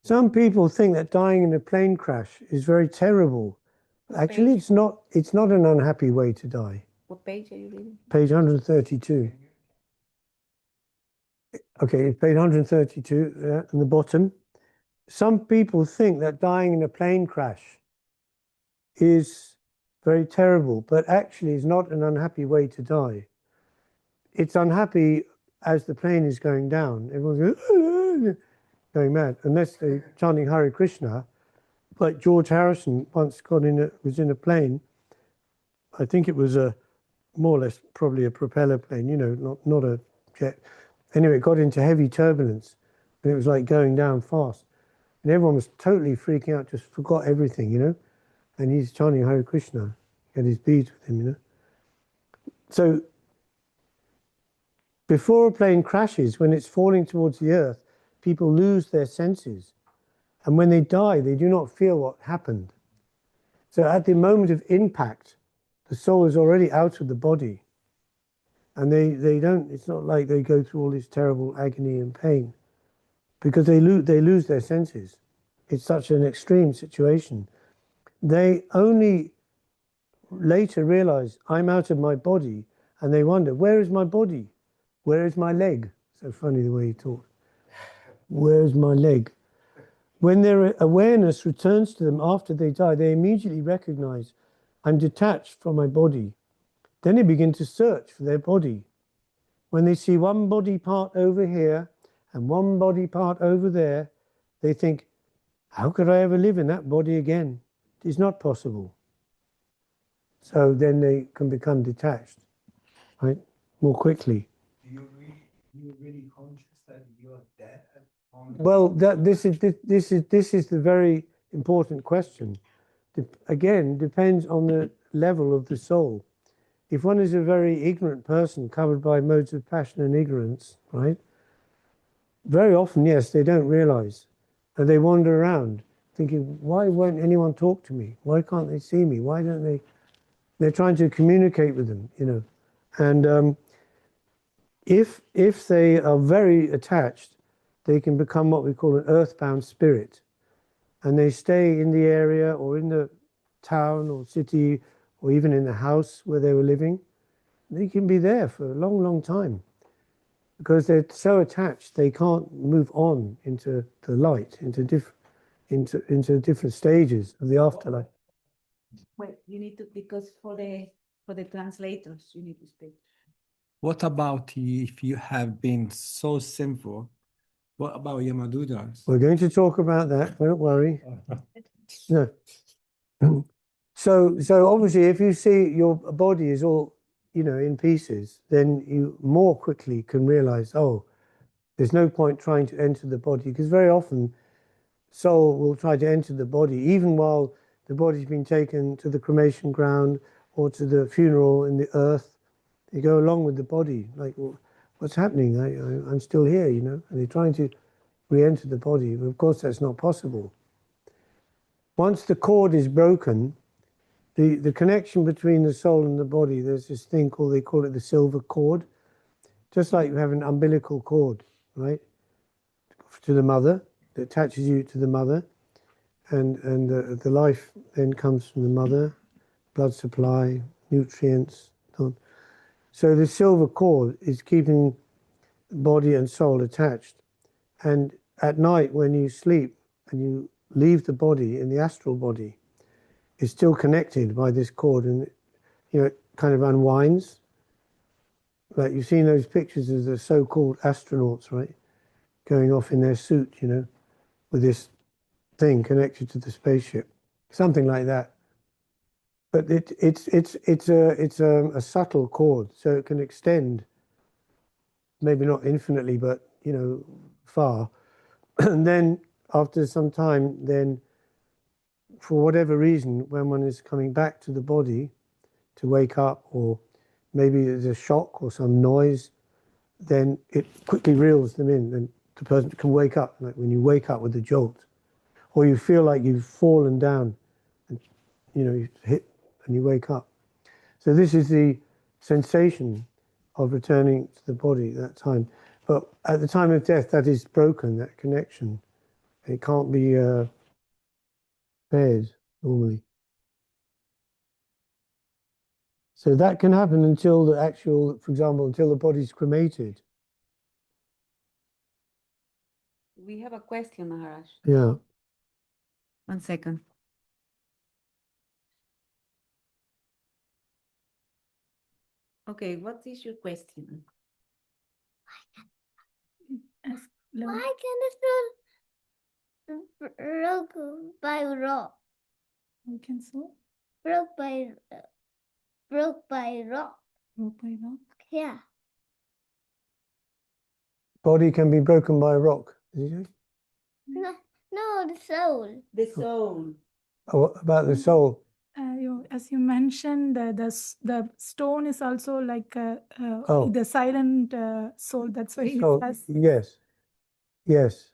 some people think that dying in a plane crash is very terrible. Actually, it's not an unhappy way to die. What page are you reading? Page 132. Okay, page 132 in the bottom. Some people think that dying in a plane crash is very terrible, but actually is not an unhappy way to die. It's unhappy as the plane is going down. Everyone's going mad, unless they're chanting Hare Krishna. Like George Harrison once was in a plane. I think it was more or less probably a propeller plane, not a jet. Anyway, it got into heavy turbulence and it was like going down fast. And everyone was totally freaking out, just forgot everything, And he's chanting Hare Krishna. He had his beads with him, So before a plane crashes, when it's falling towards the earth, people lose their senses. And when they die, they do not feel what happened. So at the moment of impact, the soul is already out of the body. And they don't, it's not like they go through all this terrible agony and pain because they lose their senses. It's such an extreme situation. They only later realize, I'm out of my body, and they wonder, where is my body? Where is my leg? So funny the way he talks. Where is my leg? When their awareness returns to them after they die, they immediately recognize, I'm detached from my body. Then they begin to search for their body. When they see one body part over here and one body part over there, they think, how could I ever live in that body again? It is not possible. So then they can become detached, right, more quickly. You're really conscious that you are dead at the moment? Well, this is the very important question. Again, depends on the level of the soul. If one is a very ignorant person covered by modes of passion and ignorance, right? Very often, yes, they don't realize. And they wander around thinking, why won't anyone talk to me? Why can't they see me? Why don't they? They're trying to communicate with them, And if they are very attached, they can become what we call an earthbound spirit. And they stay in the area or in the town or city or even in the house where they were living. They can be there for a long, long time. because they're so attached they can't move on into the light, into different stages of the afterlife. Wait, you need to, because for the translators, you need to speak. What about if you have been so sinful? What about Yamadudas? We're going to talk about that, don't worry. No. So obviously if you see your body is all, in pieces, then you more quickly can realize, oh, there's no point trying to enter the body, because very often soul will try to enter the body even while the body's been taken to the cremation ground or to the funeral in the earth. They go along with the body, like, well, what's happening? I'm still here, and they're trying to re-enter the body. But of course, that's not possible. Once the cord is broken, the connection between the soul and the body, there's this thing they call it the silver cord. Just like you have an umbilical cord, right, to the mother, that attaches you to the mother, and the life then comes from the mother, blood supply, nutrients, so on. So the silver cord is keeping body and soul attached. And at night when you sleep and you leave the body in the astral body, it's still connected by this cord, and it kind of unwinds. Like you've seen those pictures of the so-called astronauts, right? Going off in their suit, with this thing connected to the spaceship. Something like that. But it's a subtle cord, so it can extend, maybe not infinitely, but far. And then after some time, then for whatever reason, when one is coming back to the body to wake up, or maybe there's a shock or some noise, then it quickly reels them in, and the person can wake up, like when you wake up with a jolt, or you feel like you've fallen down, and you hit and you wake up. So this is the sensation of returning to the body at that time. But at the time of death, that is broken, that connection. It can't be paired normally. So that can happen until the actual, for example, until the body's cremated. We have a question, Maharaj. Yeah. 1 second. Okay, what is your question? Why can it broke by rock? We can so Broke by rock. rope by rock. Yeah. Body can be broken by a rock, did you say? No, the soul. The soul. Oh, what about the soul? As you mentioned, the stone is also like Oh. the silent soul. That's why it Soul, has. yes.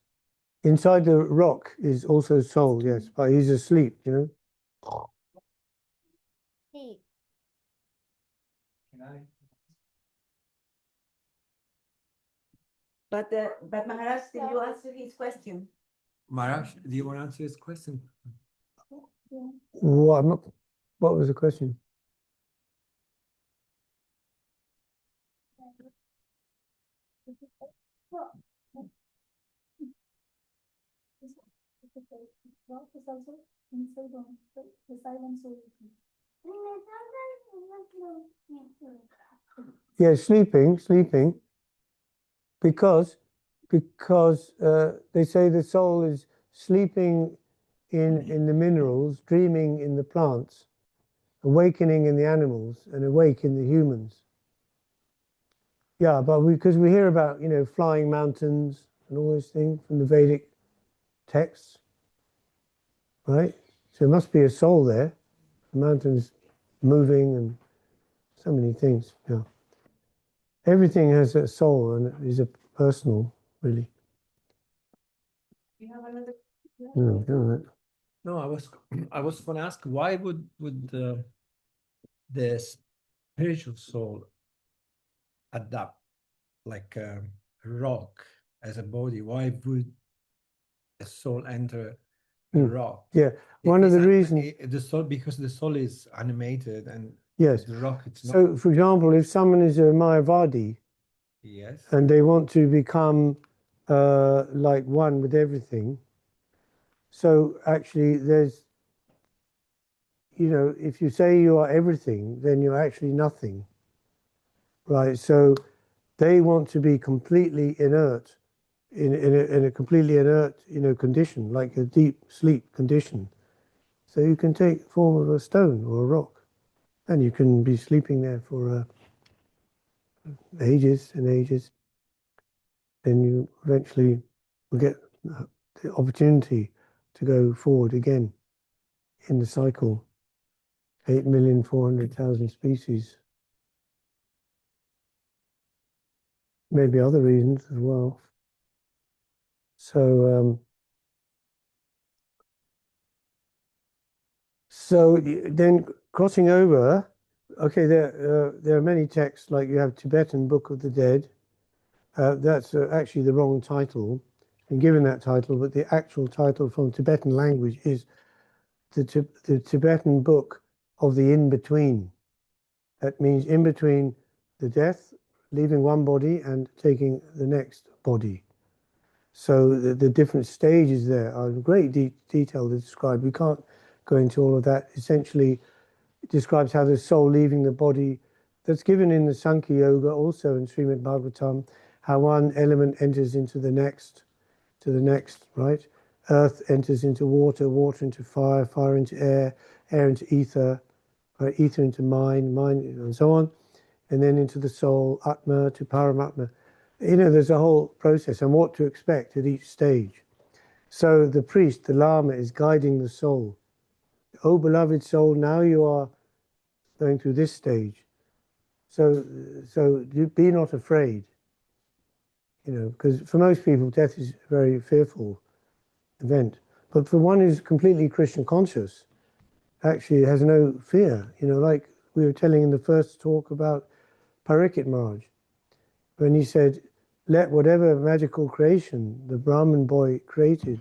Inside the rock is also soul, yes, but he's asleep, Sleep. But Maharaj, did you answer his question? Maharaj, do you want to answer this question? What was the question? Rock is also inside the silent soul. Yeah, sleeping, because they say the soul is sleeping in the minerals, dreaming in the plants, awakening in the animals, and awake in the humans. Yeah, but because we hear about, flying mountains and all those things from the Vedic texts, right? So there must be a soul there. The mountains moving and so many things, yeah. Everything has a soul and it is a personal, really. You have another? No, I was going to ask, why would the spiritual soul adapt like a rock as a body? Why would a soul enter a rock? Yeah, one of the reasons. The soul, because the soul is animated, and Yes. the rock it's not. So, for example, if someone is a Mayavadi, Yes. and they want to become like one with everything. So actually, there's, if you say you are everything, then you're actually nothing, right? So they want to be completely inert, in a completely inert, condition, like a deep sleep condition. So you can take the form of a stone or a rock, and you can be sleeping there for ages and ages. Then you eventually will get the opportunity to go forward again in the cycle. 8,400,000 species. Maybe other reasons as well. So then crossing over, okay, there are many texts, like you have Tibetan Book of the Dead. That's actually the wrong title. Been given that title, but the actual title from Tibetan language is the Tibetan Book of the In-Between. That means in between the death, leaving one body and taking the next body. So the different stages there are in great detail to describe. We can't go into all of that. Essentially, it describes how the soul leaving the body, that's given in the Sankhya Yoga, also in Srimad Bhagavatam, how one element enters into the next, right? Earth enters into water, water into fire, fire into air, air into ether, right? Ether into mind, mind, and so on. And then into the soul, Atma to Paramatma. There's a whole process and what to expect at each stage. So the priest, the Lama, is guiding the soul. Oh, beloved soul, now you are going through this stage. So be not afraid. Because for most people, death is a very fearful event. But for one who's completely Krishna conscious, actually has no fear. Like we were telling in the first talk about Parikshit Maharaj, when he said, let whatever magical creation the Brahmin boy created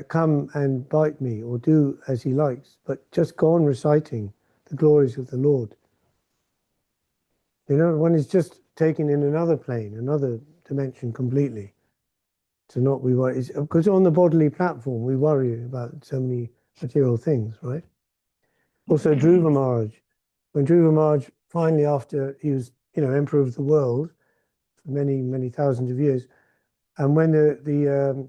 come and bite me or do as he likes, but just go on reciting the glories of the Lord. One is just taken in another plane, another dimension completely. To not be worried, because on the bodily platform we worry about so many material things, right? Also, Dhruva Maharaj, when Dhruva Maharaj finally, after he was, emperor of the world for many, many thousands of years, and when the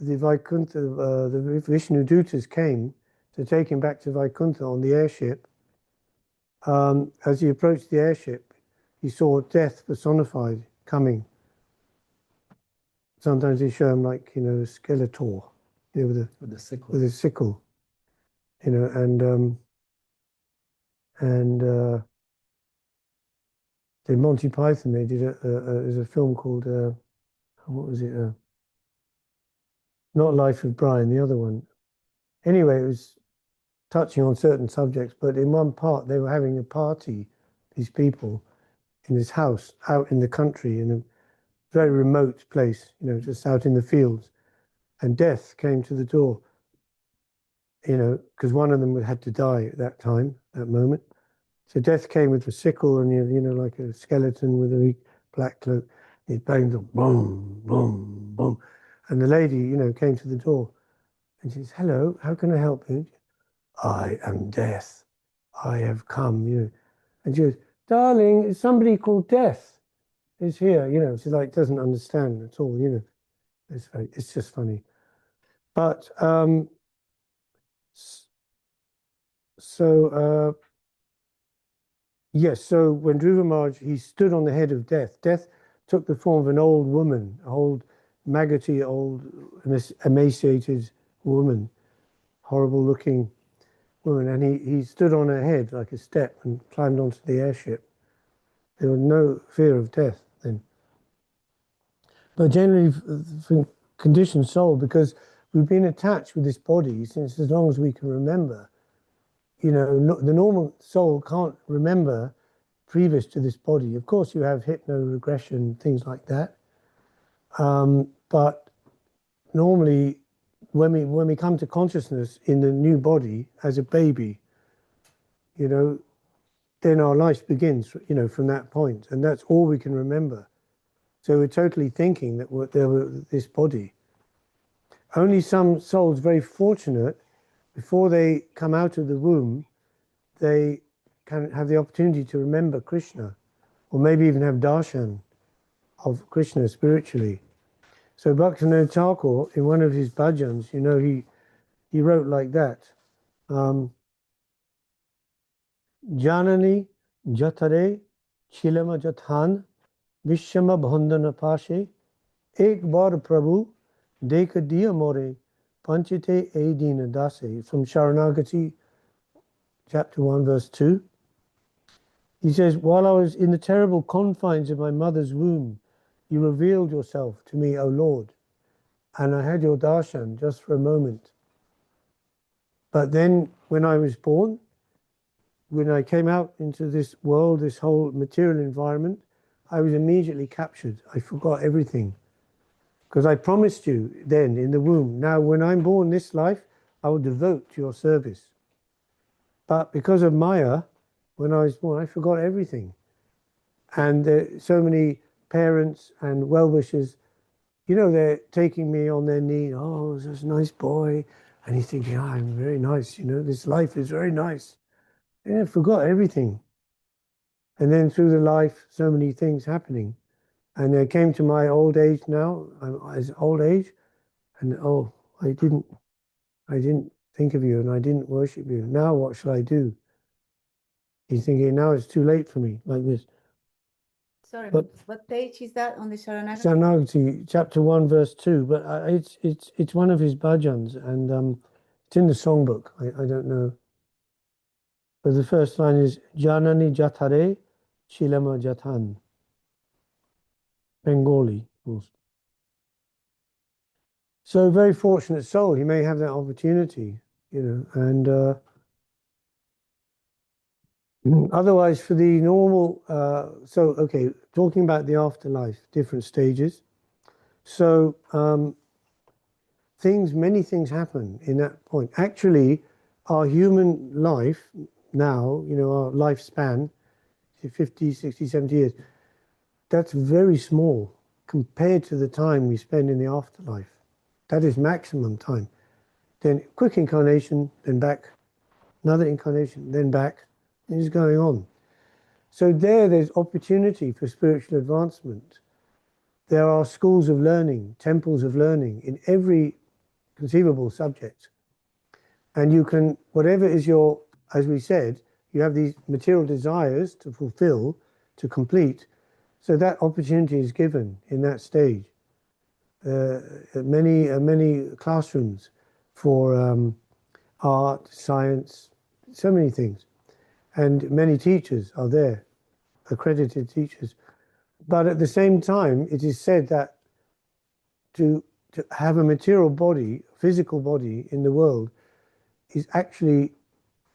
Vaikuntha, the Vishnu Dutas came to take him back to Vaikuntha on the airship, as he approached the airship, he saw death personified coming. Sometimes they show him like, a Skeletor, with the sickle. a sickle, and the Monty Python, they did there's a film called, what was it? Not Life of Brian, the other one. Anyway, it was touching on certain subjects, but in one part they were having a party, these people, in this house out in the country in a very remote place, just out in the fields, and death came to the door, because one of them had to die at that time, that moment. So death came with a sickle and, like a skeleton with a black cloak. It banged on, boom, boom, boom. And the lady, came to the door and she says, hello, how can I help you? I am death. I have come, And she goes, darling, it's somebody called Death is here, She like doesn't understand at all, It's just funny. But yes, so when Dhruva Maharaj, he stood on the head of Death. Death took the form of an old woman, old maggoty, old emaciated woman, horrible looking woman, and he stood on her head like a step and climbed onto the airship. There was no fear of death then. But generally, for conditioned soul, because we've been attached with this body since as long as we can remember, the normal soul can't remember previous to this body. Of course, you have hypno-regression, things like that. But normally, when we come to consciousness in the new body as a baby, then our life begins, you know, from that point, and that's all we can remember. So we're totally thinking that there was this body. Only some souls, very fortunate, before they come out of the womb, they can have the opportunity to remember Krishna, or maybe even have darshan of Krishna spiritually. So Bhaktivinoda Thakur, in one of his bhajans, you know, he wrote like that. Janani jatare chilama jathan vishama bhandana pashe ek bar prabhu dekha diya more panchite edina dase, from Sharanagati chapter 1 verse 2. He says, while I was in the terrible confines of my mother's womb, you revealed yourself to me, O Lord, and I had your darshan just for a moment. But then when I was born, when I came out into this world, this whole material environment, I was immediately captured. I forgot everything. Because I promised you then in the womb, now when I'm born this life, I will devote to your service. But because of Maya, when I was born, I forgot everything. And so many parents and well-wishers, you know, they're taking me on their knee. Oh, this nice boy. And he's thinking, oh, I'm very nice. You know, this life is very nice. Yeah, I forgot everything. And then through the life, so many things happening. And I came to my old age now, as old age, and oh, I didn't think of you and I didn't worship you. Now what shall I do? He's thinking, now it's too late for me, like this. Sorry, But- what page is that on the Sharanagati? Sharanagati, chapter 1, verse 2, but it's one of his bhajans, and it's in the songbook. I don't know. But the first line is Janani Jatare Chilama Jatan. Bengali, of course. So very fortunate soul, he may have that opportunity, you know, and otherwise for the normal, so, okay, talking about the afterlife, different stages. So many things happen in that point. Actually, our human life now, you know, our lifespan, 50, 60, 70 years, that's very small compared to the time we spend in the afterlife. That is maximum time. Then quick incarnation, then back, another incarnation, then back. It is going on. So there's opportunity for spiritual advancement. There are schools of learning, temples of learning in every conceivable subject. And you can, whatever is your, as we said, you have these material desires to fulfill, to complete. So that opportunity is given in that stage. Many classrooms for art, science, so many things. And many teachers are there, accredited teachers. But at the same time, it is said that to have a material body, physical body in the world is actually,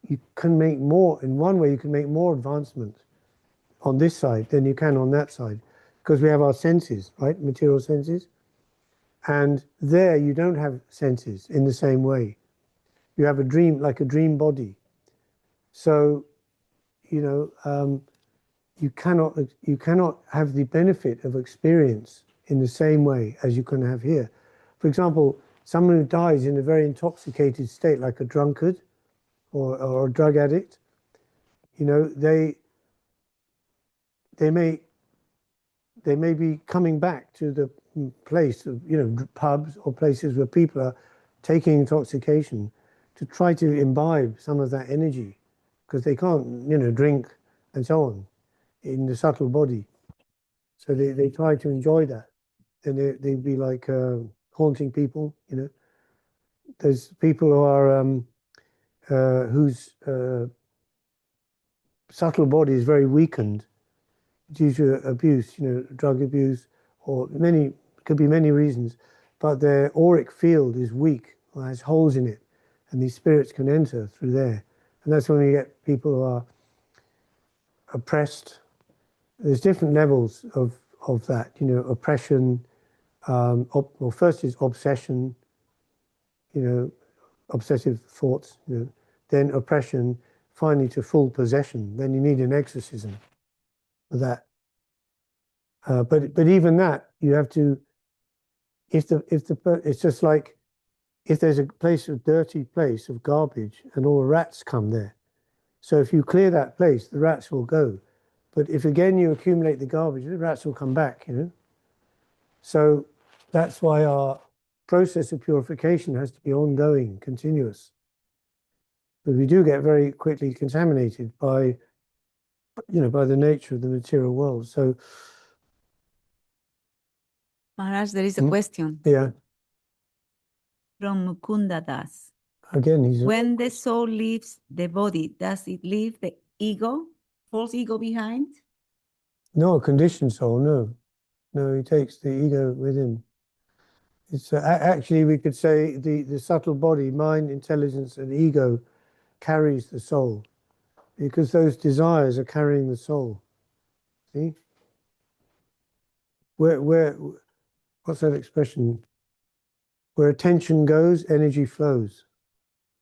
you can make more, in one way you can make more advancement on this side than you can on that side. Because we have our senses, right? Material senses. And there you don't have senses in the same way. You have a dream, like a dream body. So, you know, you cannot have the benefit of experience in the same way as you can have here. For example, someone who dies in a very intoxicated state, like a drunkard or a drug addict, you know, they may be coming back to the place of, you know, pubs or places where people are taking intoxication to try to imbibe some of that energy, because they can't, you know, drink and so on in the subtle body. So they try to enjoy that. And they'd be like haunting people, you know. There's people who are whose subtle body is very weakened due to abuse, you know, drug abuse, or could be many reasons, but their auric field is weak or has holes in it, and these spirits can enter through there. And that's when we get people who are oppressed. There's different levels of that, you know, oppression. Well, first is obsession, you know, obsessive thoughts, you know, then oppression, finally to full possession, then you need an exorcism for that. But even that, you have to, it's just like if there's a dirty place of garbage and all the rats come there. So if you clear that place, the rats will go. But if again you accumulate the garbage, the rats will come back, you know. So that's why our process of purification has to be ongoing, continuous. But we do get very quickly contaminated by, you know, by the nature of the material world. So Maharaj, there is a Mm. question yeah, from Mukunda Das. again, he's When the soul leaves the body, does it leave the ego, false ego behind? no conditioned soul. No, he takes the ego with him. It's actually, we could say the subtle body, mind, intelligence, and ego carries the soul, because those desires are carrying the soul. See, what's that expression? Where attention goes, energy flows.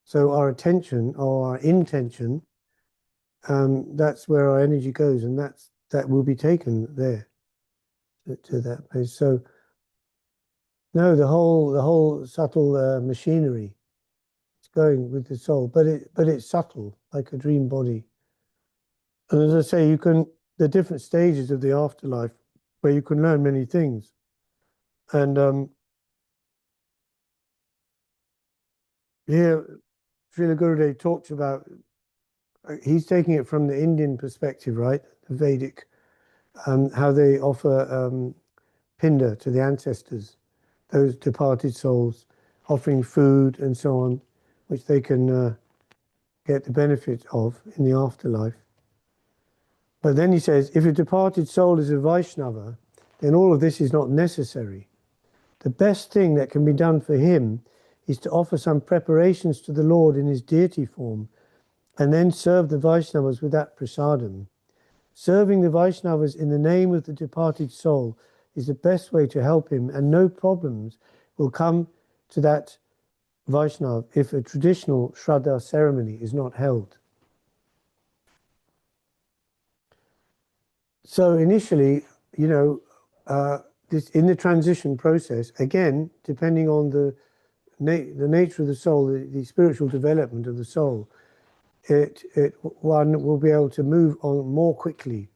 So our attention or our intention, that's where our energy goes, and that will be taken there to that place. So no, the whole subtle machinery is going with the soul, but it's subtle, like a dream body. And as I say, the different stages of the afterlife where you can learn many things. And here, Srila Gurudev talks about, he's taking it from the Indian perspective, right? The Vedic, how they offer pinda to the ancestors, those departed souls, offering food and so on, which they can get the benefit of in the afterlife. But then he says, if a departed soul is a Vaishnava, then all of this is not necessary. The best thing that can be done for him is to offer some preparations to the Lord in his deity form, and then serve the Vaishnavas with that prasadam. Serving the Vaishnavas in the name of the departed soul is the best way to help him, and no problems will come to that Vaishnav if a traditional Shraddha ceremony is not held. So initially, you know, in the transition process, again, depending on the nature of the soul, the spiritual development of the soul, one will be able to move on more quickly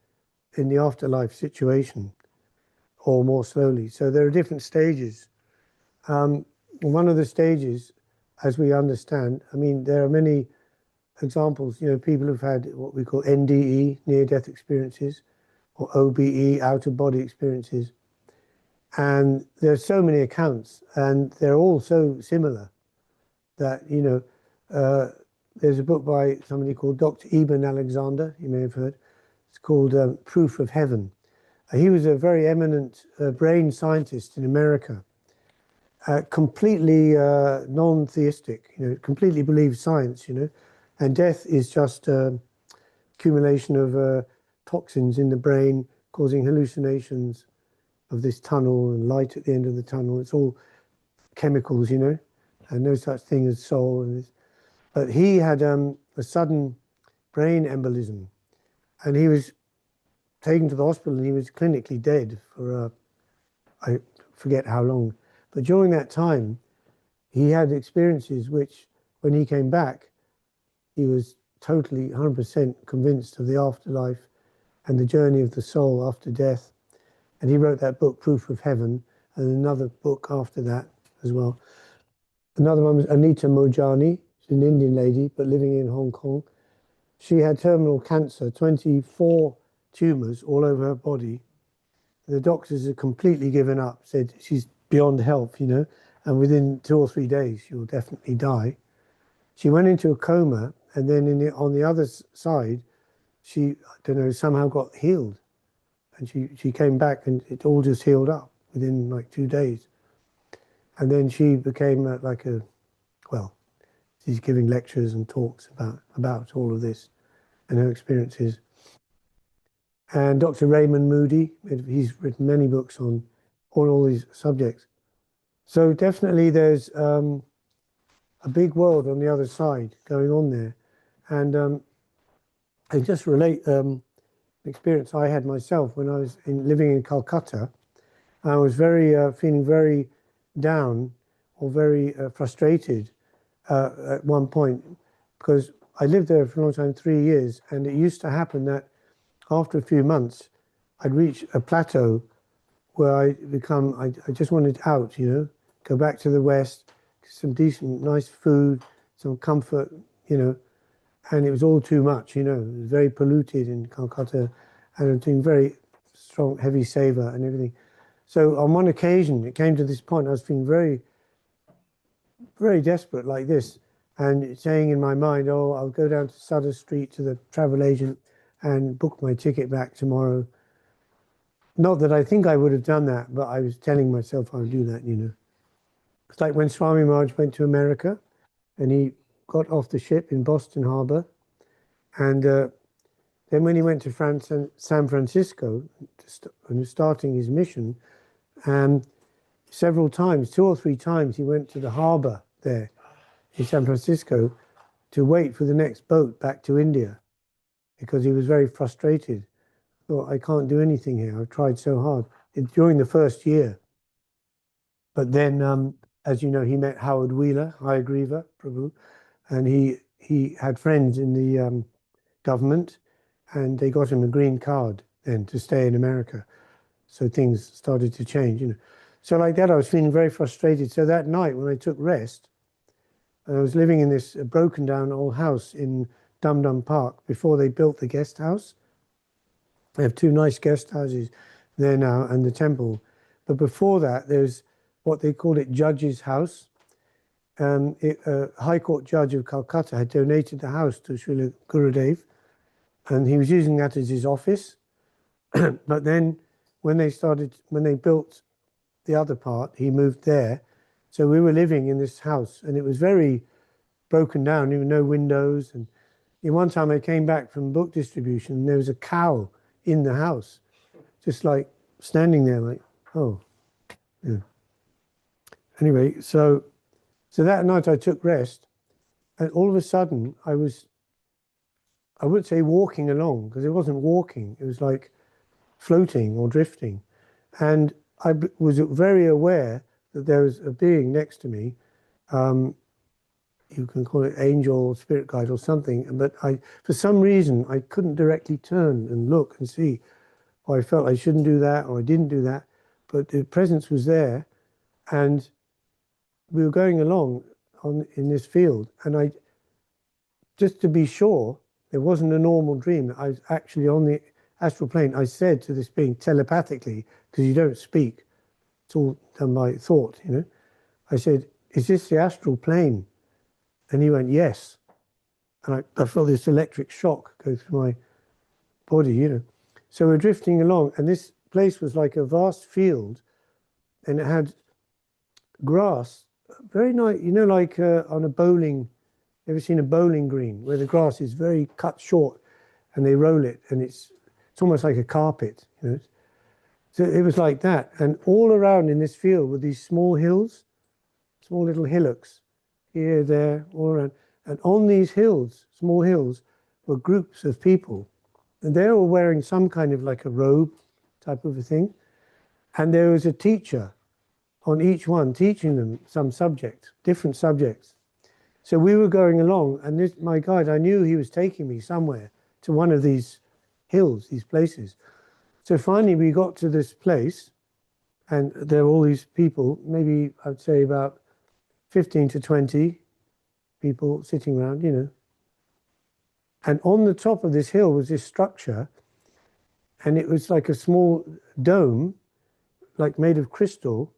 in the afterlife situation, or more slowly. So there are different stages. One of the stages, as we understand, I mean, there are many examples, you know, people who've had what we call NDE, near-death experiences, or OBE, out-of-body experiences. And there's so many accounts, and they're all so similar that, you know, there's a book by somebody called Dr. Eben Alexander, you may have heard. It's called Proof of Heaven. He was a very eminent brain scientist in America, completely non-theistic, you know, completely believes science, you know, and death is just accumulation of toxins in the brain causing hallucinations of this tunnel and light at the end of the tunnel. It's all chemicals, you know, and no such thing as soul. But he had a sudden brain embolism, and he was taken to the hospital, and he was clinically dead for I forget how long. But during that time, he had experiences which, when he came back, he was totally 100% convinced of the afterlife and the journey of the soul after death. And he wrote that book, Proof of Heaven, and another book after that as well. Another one was Anita Mojani. She's an Indian lady, but living in Hong Kong. She had terminal cancer, 24 tumors all over her body. The doctors had completely given up, said she's beyond help, you know, and within 2 or 3 days, she will definitely die. She went into a coma, and then on the other side, she, I don't know, somehow got healed. And she came back, and it all just healed up within like 2 days. And then she became she's giving lectures and talks about all of this and her experiences. And Dr. Raymond Moody, he's written many books on all these subjects. So definitely there's a big world on the other side going on there. And I just relate an experience I had myself when I was living in Calcutta. I was feeling very down or very frustrated at one point, because I lived there for a long time, 3 years, and it used to happen that after a few months, I'd reach a plateau where I just wanted out, go back to the West, some decent, nice food, some comfort, and it was all too much, it was very polluted in Calcutta, and I'm doing very strong, heavy savor and everything. So on one occasion, it came to this point, I was feeling very, very desperate like this, and saying in my mind, oh, I'll go down to Sutter Street to the travel agent and book my ticket back tomorrow. Not that I think I would have done that, but I was telling myself I would do that, It's like when Swami Maharaj went to America and he got off the ship in Boston Harbor, and then when he went to San Francisco and was starting his mission, several times, 2 or 3 times, he went to the harbor there in San Francisco to wait for the next boat back to India, because he was very frustrated. Thought, I can't do anything here. I've tried so hard during the first year. But then, as you know, he met Howard Wheeler, Hayagriva Prabhu, and he had friends in the government, and they got him a green card then to stay in America. So things started to change, So like that, I was feeling very frustrated. So that night when I took rest, I was living in this broken down old house in Dum Dum Park before they built the guest house. They have 2 nice guest houses there now and the temple. But before that, there's what they called it Judge's House. A High Court judge of Calcutta had donated the house to Srila Gurudev, and he was using that as his office. But then when they built the other part, he moved there. So we were living in this house, and it was very broken down, even no windows. And one time I came back from book distribution, and there was a cow in the house, just like standing there like, oh, yeah. Anyway, so that night I took rest, and all of a sudden I wouldn't say walking along, because it wasn't walking, it was like floating or drifting. And I was very aware that there was a being next to me. You can call it angel or spirit guide or something, but for some reason, I couldn't directly turn and look and see, or I felt I shouldn't do that, or I didn't do that, but the presence was there, and we were going along in this field, and just to be sure it wasn't a normal dream, I was actually on the astral plane. I said to this being telepathically, because you don't speak, it's all done by thought, I said, is this the astral plane? And he went, yes. And I felt this electric shock go through my body, So we're drifting along, and this place was like a vast field, and it had grass, very nice, like on a bowling, ever seen a bowling green where the grass is very cut short and they roll it, and it's almost like a carpet, So it was like that. And all around in this field were these small hills, small little hillocks, here, there, all around. And on these hills, small hills, were groups of people. And they were wearing some kind of like a robe type of a thing. And there was a teacher on each one teaching them some subject, different subjects. So we were going along, and my guide, I knew he was taking me somewhere to one of these hills, these places. So finally we got to this place, and there were all these people, maybe I'd say about 15 to 20 people sitting around, And on the top of this hill was this structure, and it was like a small dome, like made of crystal,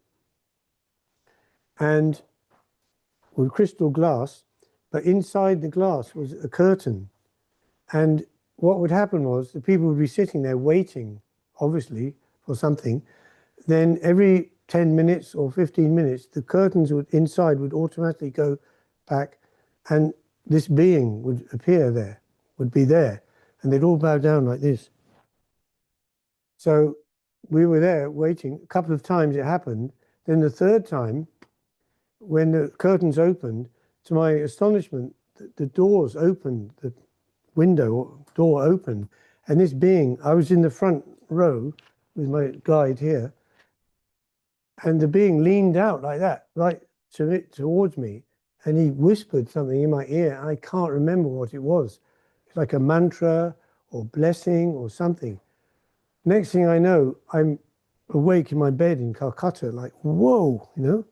and with crystal glass, but inside the glass was a curtain. And what would happen was the people would be sitting there waiting, obviously, for something. Then every 10 minutes or 15 minutes, the curtains inside would automatically go back, and this being would appear there, would be there, and they'd all bow down like this. So we were there waiting. A couple of times it happened. Then the third time, when the curtains opened, to my astonishment, the doors opened, the window or door open, and this being, I was in the front row with my guide here, and the being leaned out like that, right towards me, and he whispered something in my ear, and I can't remember what it was. It's like a mantra or blessing or something. Next thing I know, I'm awake in my bed in Calcutta, like, whoa, you know,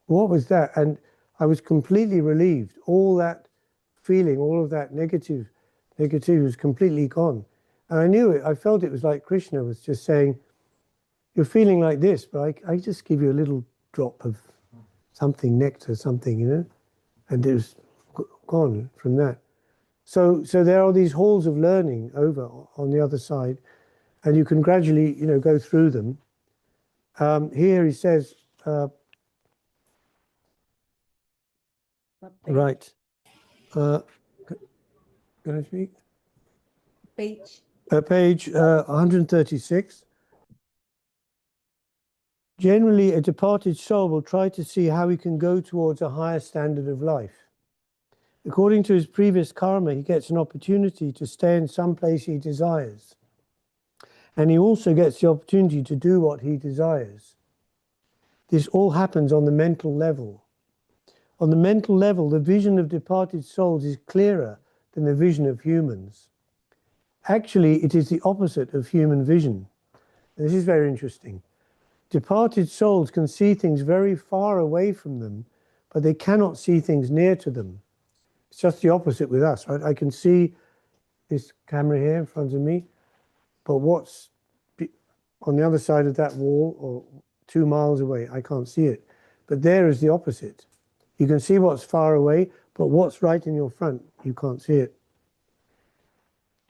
what was that? And I was completely relieved. All that feeling, all of that negativity was completely gone. And I knew it, I felt it was like Krishna was just saying, you're feeling like this, but I just give you a little drop of something, nectar, something, you know, and it was gone from that. So there are these halls of learning over on the other side, and you can gradually, you know, go through them. Here he says, What page? right, can I speak? Page. Page 136. Generally, a departed soul will try to see how he can go towards a higher standard of life. According to his previous karma, he gets an opportunity to stay in some place he desires. And he also gets the opportunity to do what he desires. This all happens on the mental level. On the mental level, the vision of departed souls is clearer than the vision of humans. Actually, it is the opposite of human vision. This is very interesting. Departed souls can see things very far away from them, but they cannot see things near to them. It's just the opposite with us, right? I can see this camera here in front of me, but what's on the other side of that wall or 2 miles away, I can't see it. But there is the opposite. You can see what's far away, but what's right in your front, you can't see it.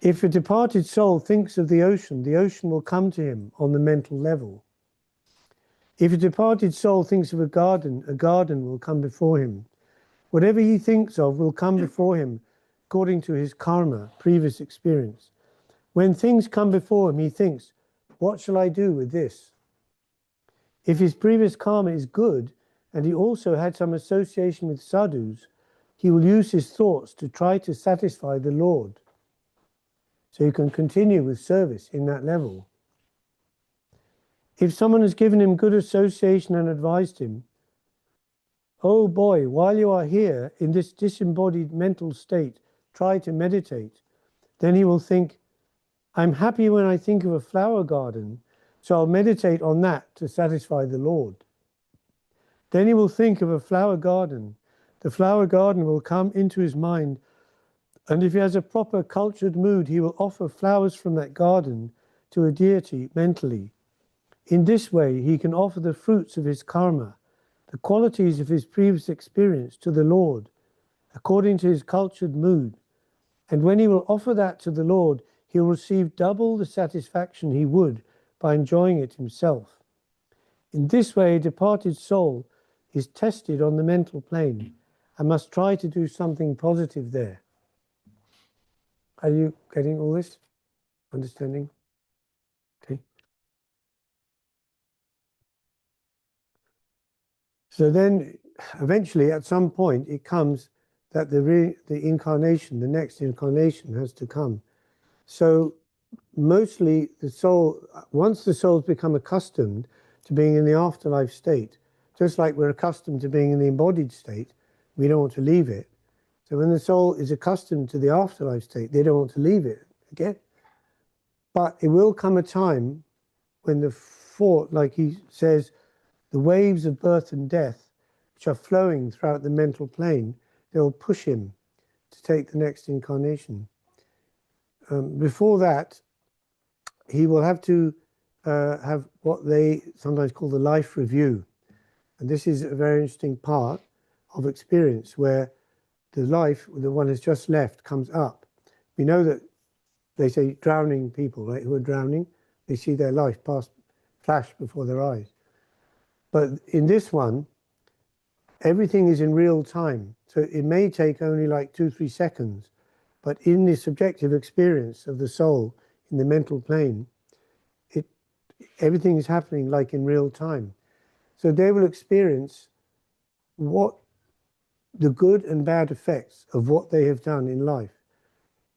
If a departed soul thinks of the ocean will come to him on the mental level. If a departed soul thinks of a garden will come before him. Whatever he thinks of will come before him according to his karma, previous experience. When things come before him, he thinks, what shall I do with this? If his previous karma is good, and he also had some association with sadhus, he will use his thoughts to try to satisfy the Lord. So you can continue with service in that level. If someone has given him good association and advised him, oh boy, while you are here in this disembodied mental state, try to meditate, then he will think, I'm happy when I think of a flower garden, so I'll meditate on that to satisfy the Lord. Then he will think of a flower garden. The flower garden will come into his mind, and if he has a proper cultured mood, he will offer flowers from that garden to a deity mentally. In this way, he can offer the fruits of his karma, the qualities of his previous experience to the Lord, according to his cultured mood. And when he will offer that to the Lord, he will receive double the satisfaction he would by enjoying it himself. In this way, a departed soul is tested on the mental plane and must try to do something positive there. Are you getting all this? Understanding? Okay. So then, eventually, at some point, it comes that the incarnation, the next incarnation has to come. So mostly the soul, once the soul's become accustomed to being in the afterlife state, just like we're accustomed to being in the embodied state, we don't want to leave it. So when the soul is accustomed to the afterlife state, they don't want to leave it again. But it will come a time when the thought, like he says, the waves of birth and death, which are flowing throughout the mental plane, they will push him to take the next incarnation. Before that, he will have to have what they sometimes call the life review. And this is a very interesting part of experience where the life, the one has just left, comes up. We know that they say drowning people, right, who are drowning, they see their life flash before their eyes. But in this one, everything is in real time. So it may take only like 2-3 seconds, but in the subjective experience of the soul in the mental plane, everything is happening like in real time. So they will experience what the good and bad effects of what they have done in life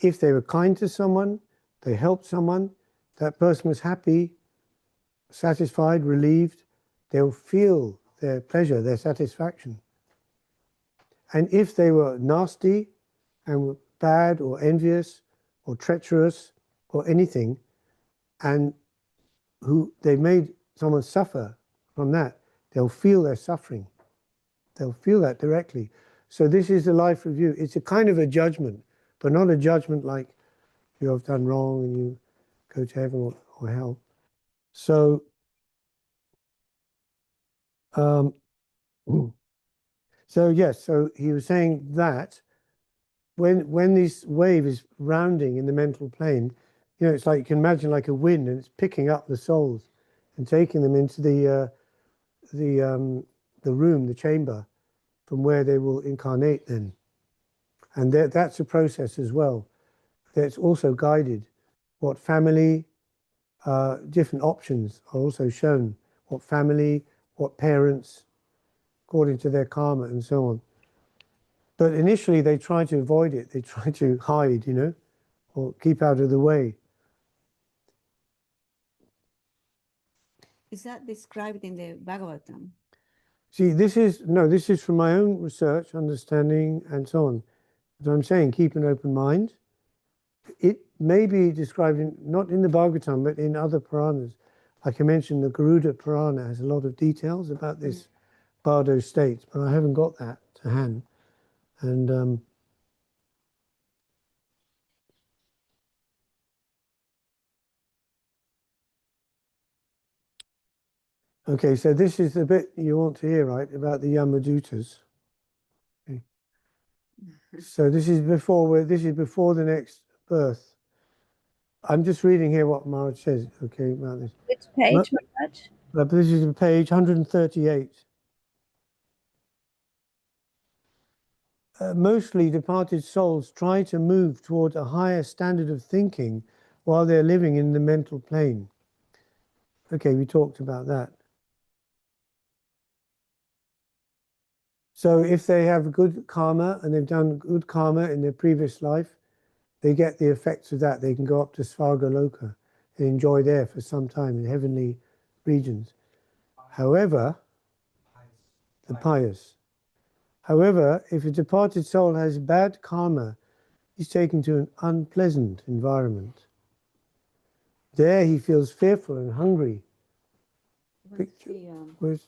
if they were kind to someone, they helped someone, that person was happy, satisfied, relieved, they'll feel their pleasure, their satisfaction. And if they were nasty and were bad or envious or treacherous or anything, and who they made someone suffer from that, they'll feel their suffering. They'll feel that directly. So this is the life review. It's a kind of a judgment, but not a judgment like you have done wrong and you go to heaven or hell. So, so yes, so he was saying that when this wave is rounding in the mental plane, you know, it's like you can imagine like a wind, and it's picking up the souls and taking them into the room, the chamber, from where they will incarnate then. And that's a process as well. That's also guided. What family, different options are also shown. What family, what parents, according to their karma and so on. But initially they try to avoid it. They try to hide, you know, or keep out of the way. Is that described in the Bhagavatam? See, this is from my own research, understanding, and so on. As I'm saying, keep an open mind. It may be described not in the Bhagavatam, but in other Puranas. Like I mentioned, the Garuda Purana has a lot of details about this bardo state, but I haven't got that to hand. And okay, so this is the bit you want to hear, right, about the Yamadutas. Okay. So this is before the next birth. I'm just reading here what Maharaj says, okay, about this. Which page, Maharaj? This is page 138. Mostly departed souls try to move toward a higher standard of thinking while they're living in the mental plane. Okay, we talked about that. So if they have good karma and they've done good karma in their previous life, they get the effects of that. They can go up to Svargaloka and enjoy there for some time in heavenly regions. However, the pious. However, if a departed soul has bad karma, he's taken to an unpleasant environment. There he feels fearful and hungry. Where's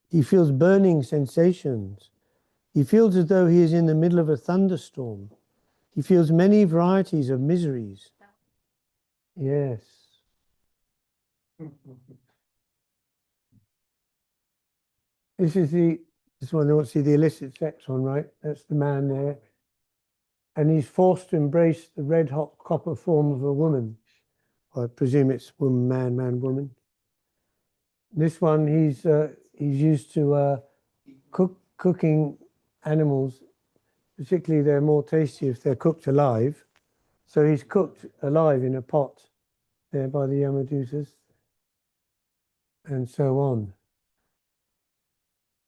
he feels burning sensations. He feels as though he is in the middle of a thunderstorm. He feels many varieties of miseries. Yes. This one, you want to see the illicit sex one, right? That's the man there. And he's forced to embrace the red-hot copper form of a woman. I presume it's woman, man, man, woman. This one, he's used to cooking animals. Particularly, they're more tasty if they're cooked alive. So he's cooked alive in a pot there by the Yamadutas, and so on.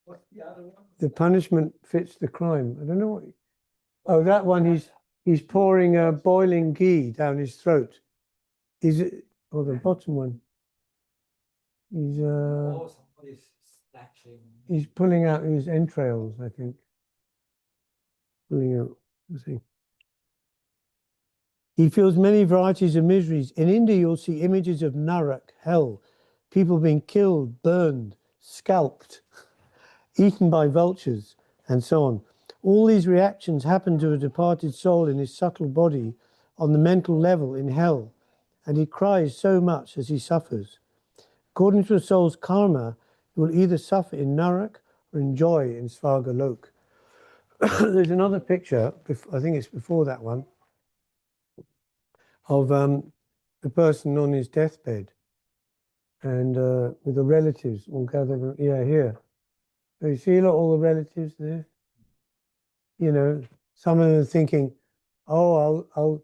What's the other one? The punishment fits the crime. I don't know what. Oh, that one. He's pouring boiling ghee down his throat. Is it? Or the bottom one. Oh, somebody's snatching. He's pulling out his entrails, I think. Pulling out. Let's see. He feels many varieties of miseries. In India, you'll see images of Narak, hell, people being killed, burned, scalped, eaten by vultures, and so on. All these reactions happen to a departed soul in his subtle body on the mental level in hell, and he cries so much as he suffers. According to a soul's karma, he will either suffer in Narak or enjoy in Svargalok. There's another picture, I think it's before that one, of the person on his deathbed and with the relatives all gathered. Yeah, here. So you see all the relatives there? You know, some of them are thinking, oh, I'll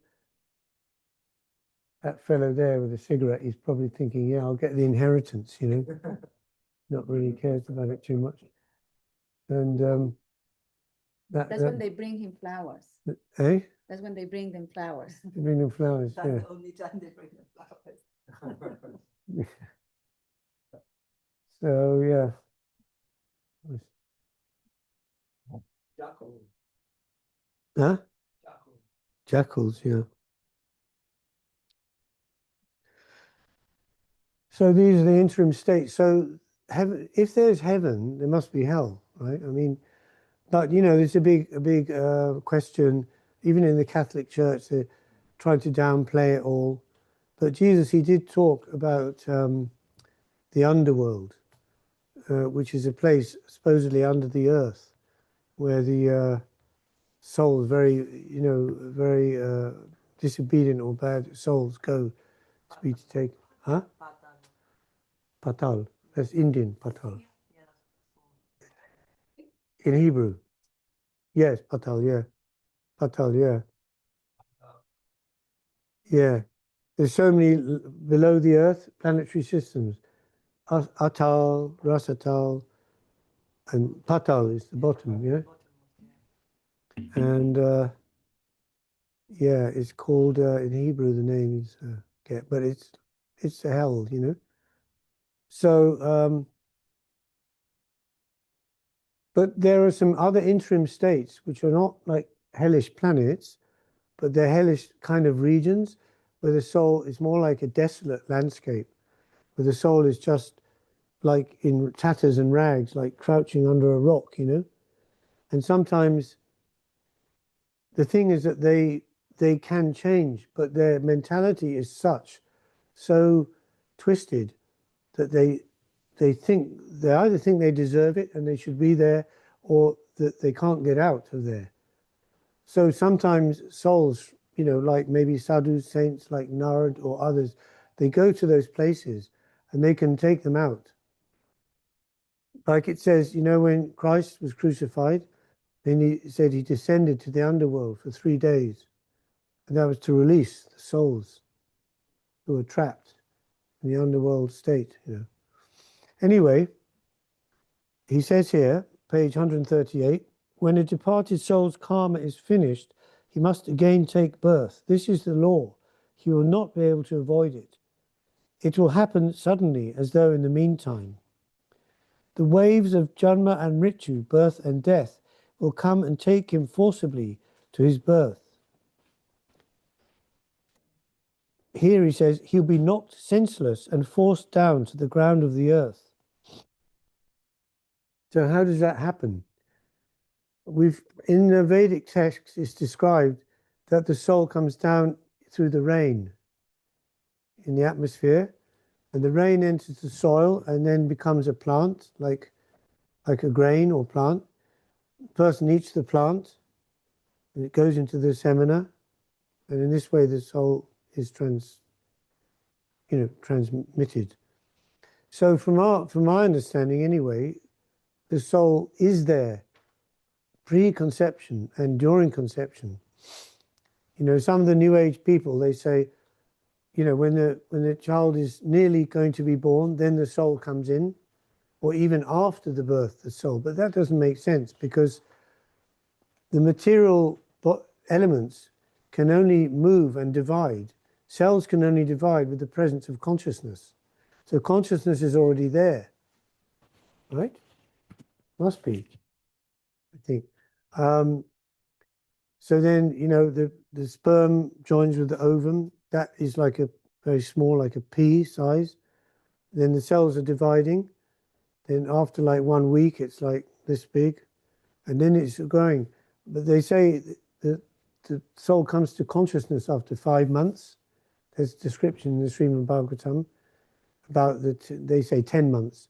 that fellow there with the cigarette, he's probably thinking, yeah, I'll get the inheritance, you know. Not really cares about it too much. And That's when they bring him flowers. eh? That's when they bring them flowers. They bring them flowers, That's yeah. the only time they bring them flowers. So, yeah. Jackal. Huh? Jackal. Jackals, yeah. So these are the interim states. So heaven, if there's heaven, there must be hell, right? I mean, but you know, there's a big question. Even in the Catholic Church, they're trying to downplay it all. But Jesus, he did talk about the underworld, which is a place supposedly under the earth, where the souls, very disobedient or bad souls go to be taken. Huh? Patal. That's Indian, Patal. In Hebrew. Yes, Patal, yeah. Patal, yeah. Yeah. There's so many below the earth planetary systems. Atal, Rasatal, and Patal is the bottom, yeah? And yeah, it's called in Hebrew, the name is but it's a hell, you know. So but there are some other interim states which are not like hellish planets, but they're hellish kind of regions where the soul is more like a desolate landscape, where the soul is just like in tatters and rags, like crouching under a rock, you know. And sometimes the thing is that they can change, but their mentality is so twisted that they either think they deserve it and they should be there, or that they can't get out of there. So sometimes souls, you know, like maybe sadhu saints like Narad or others, they go to those places and they can take them out. Like it says, you know, when Christ was crucified, then he said he descended to the underworld for 3 days. And that was to release the souls who were trapped in the underworld state, you know. Anyway, he says here, page 138, when a departed soul's karma is finished, he must again take birth. This is the law. He will not be able to avoid it. It will happen suddenly, as though in the meantime. The waves of Janma and Mritu, birth and death, will come and take him forcibly to his birth. Here he says, he'll be knocked senseless and forced down to the ground of the earth. So how does that happen? In the Vedic text, it's described that the soul comes down through the rain in the atmosphere, and the rain enters the soil and then becomes a plant, like a grain or plant. The person eats the plant, and it goes into the semina, and in this way the soul is transmitted. So from my understanding anyway, the soul is there pre-conception and during conception. You know, some of the New Age people, they say, you know, when the child is nearly going to be born, then the soul comes in, or even after the birth, the soul. But that doesn't make sense, because the material elements can only move and divide. Cells can only divide with the presence of consciousness. So consciousness is already there, right? Must be, I think. So then, you know, the sperm joins with the ovum. That is like a very small, like a pea size. Then the cells are dividing. Then after like 1 week, it's like this big. And then it's growing. But they say that the soul comes to consciousness after 5 months. There's a description in the Srimad Bhagavatam about they say 10 months.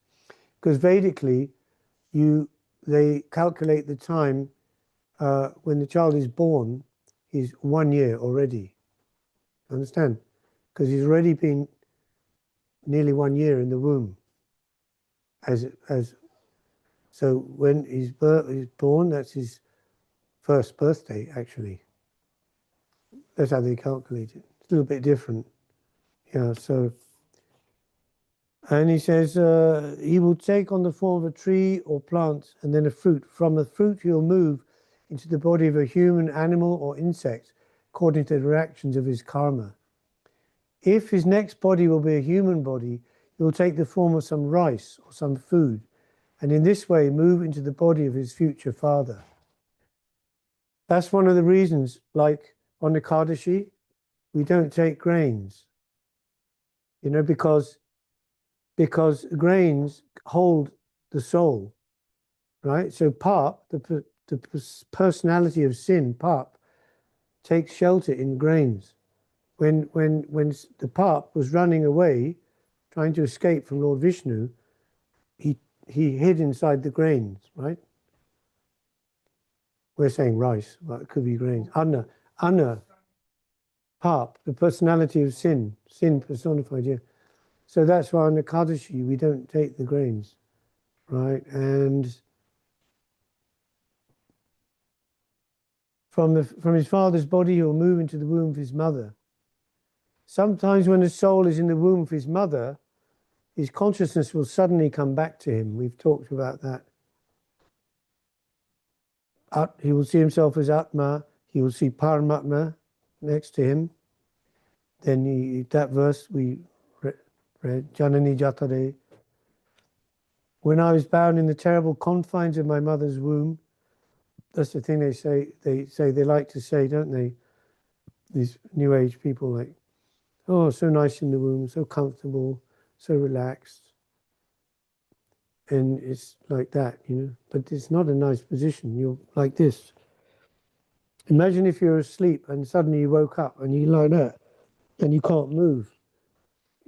Because Vedically, they calculate the time when the child is born is 1 year already. Understand? Because he's already been nearly 1 year in the womb. So when he's born, that's his first birthday, actually. That's how they calculate it. It's a little bit different. Yeah, so... And he says, he will take on the form of a tree or plant and then a fruit. From the fruit he'll move into the body of a human, animal, or insect, according to the reactions of his karma. If his next body will be a human body, he will take the form of some rice or some food, and in this way move into the body of his future father. That's one of the reasons, like on the Ekadashi, we don't take grains, you know, because grains hold the soul, right? So Pap, the personality of sin, Pap, takes shelter in grains. When the Pap was running away, trying to escape from Lord Vishnu, he hid inside the grains, right? We're saying rice, but it could be grains. Anna, Pap, the personality of sin personified here. So that's why on the Ekadashi we don't take the grains, right? And from his father's body, he will move into the womb of his mother. Sometimes when the soul is in the womb of his mother, his consciousness will suddenly come back to him. We've talked about that. He will see himself as Atma. He will see Paramatma next to him. Then that verse we read, Janani Jatare. When I was bound in the terrible confines of my mother's womb, that's the thing they say, they like to say, don't they? These New Age people, like, oh, so nice in the womb, so comfortable, so relaxed. And it's like that, you know, but it's not a nice position. You're like this. Imagine if you're asleep and suddenly you woke up and you lie there and you can't move.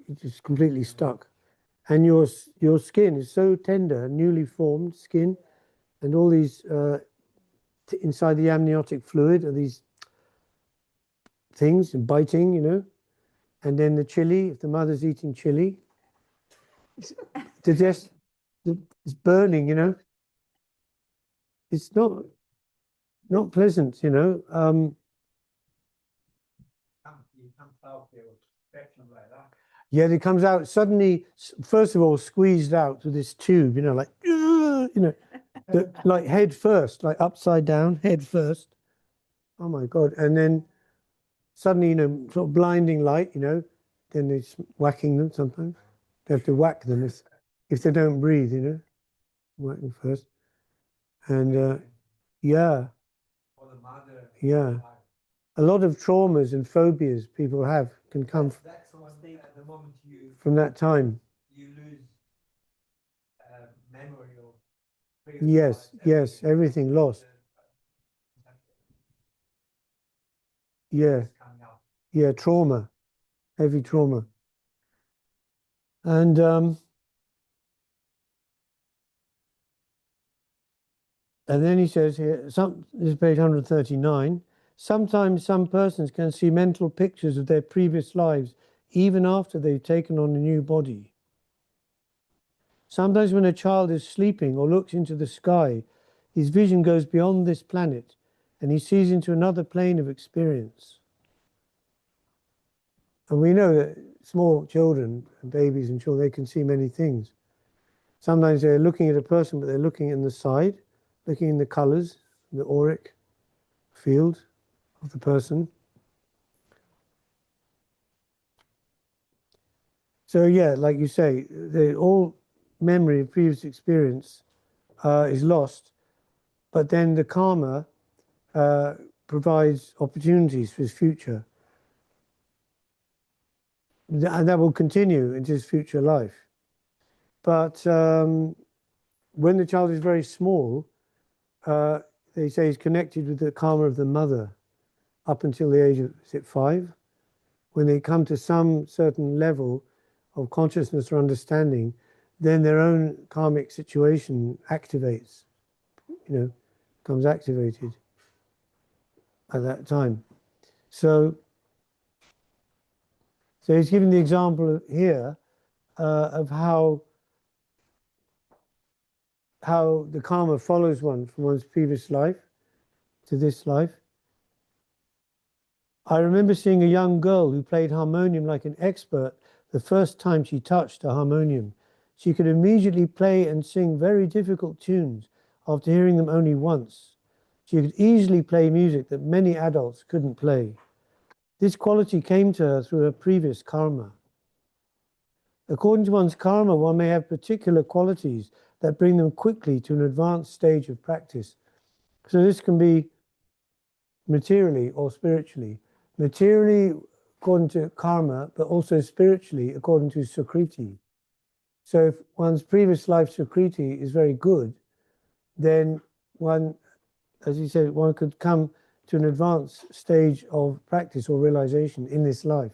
You're just completely stuck. And your skin is so tender, newly formed skin, and all these, inside the amniotic fluid are these things, biting, you know. And then the chili, if the mother's eating chili, it's burning, you know. It's not pleasant, you know. Yeah, it comes out suddenly, first of all, squeezed out through this tube, you know, like, you know, like head first, like upside down, head first. Oh my God. And then suddenly, you know, sort of blinding light, you know, then it's whacking them sometimes. They have to whack them if they don't breathe, you know, whack them first. And yeah, a lot of traumas and phobias people have can come the moment from that time. you lose memory of Yes, everything lost. Yeah, trauma, heavy trauma. And then he says here, this is page 139, sometimes some persons can see mental pictures of their previous lives even after they've taken on a new body. Sometimes when a child is sleeping or looks into the sky, his vision goes beyond this planet and he sees into another plane of experience. And we know that small children and babies and children, they can see many things. Sometimes they're looking at a person, but they're looking in the side, looking in the colors, the auric field of the person. So yeah, like you say, all memory of previous experience is lost, but then the karma provides opportunities for his future. And that will continue into his future life. But when the child is very small, they say he's connected with the karma of the mother up until the age of, is it 5? When they come to some certain level of consciousness or understanding, then their own karmic situation activates, you know, becomes activated at that time. So he's giving the example here of how the karma follows one from one's previous life to this life. I remember seeing a young girl who played harmonium like an expert the first time she touched a harmonium. She could immediately play and sing very difficult tunes after hearing them only once. She could easily play music that many adults couldn't play. This quality came to her through her previous karma. According to one's karma, one may have particular qualities that bring them quickly to an advanced stage of practice. So this can be materially or spiritually. Materially, according to karma, but also spiritually, according to Sukriti. So if one's previous life Sukriti is very good, then one, as you said, one could come to an advanced stage of practice or realization in this life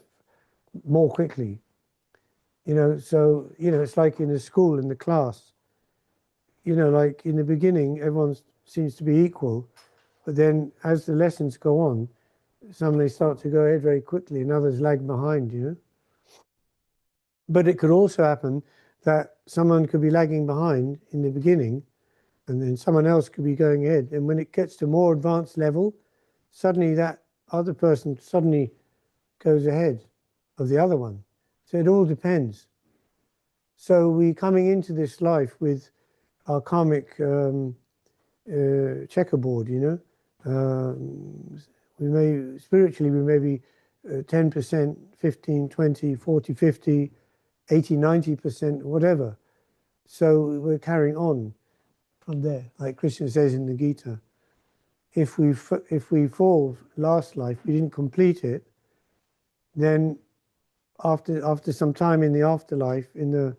more quickly. So, it's like in a school, in the class, like in the beginning, everyone seems to be equal, but then as the lessons go on, some they start to go ahead very quickly and others lag behind. But it could also happen that someone could be lagging behind in the beginning and then someone else could be going ahead. And when it gets to more advanced level, suddenly that other person suddenly goes ahead of the other one. So it all depends. So we're coming into this life with our karmic checkerboard, spiritually, we may be 10%, 15, 20, 40, 50, 80, 90%, whatever. So we're carrying on from there. Like Krishna says in the Gita, if we fall last life, we didn't complete it, then after some time in the afterlife, in the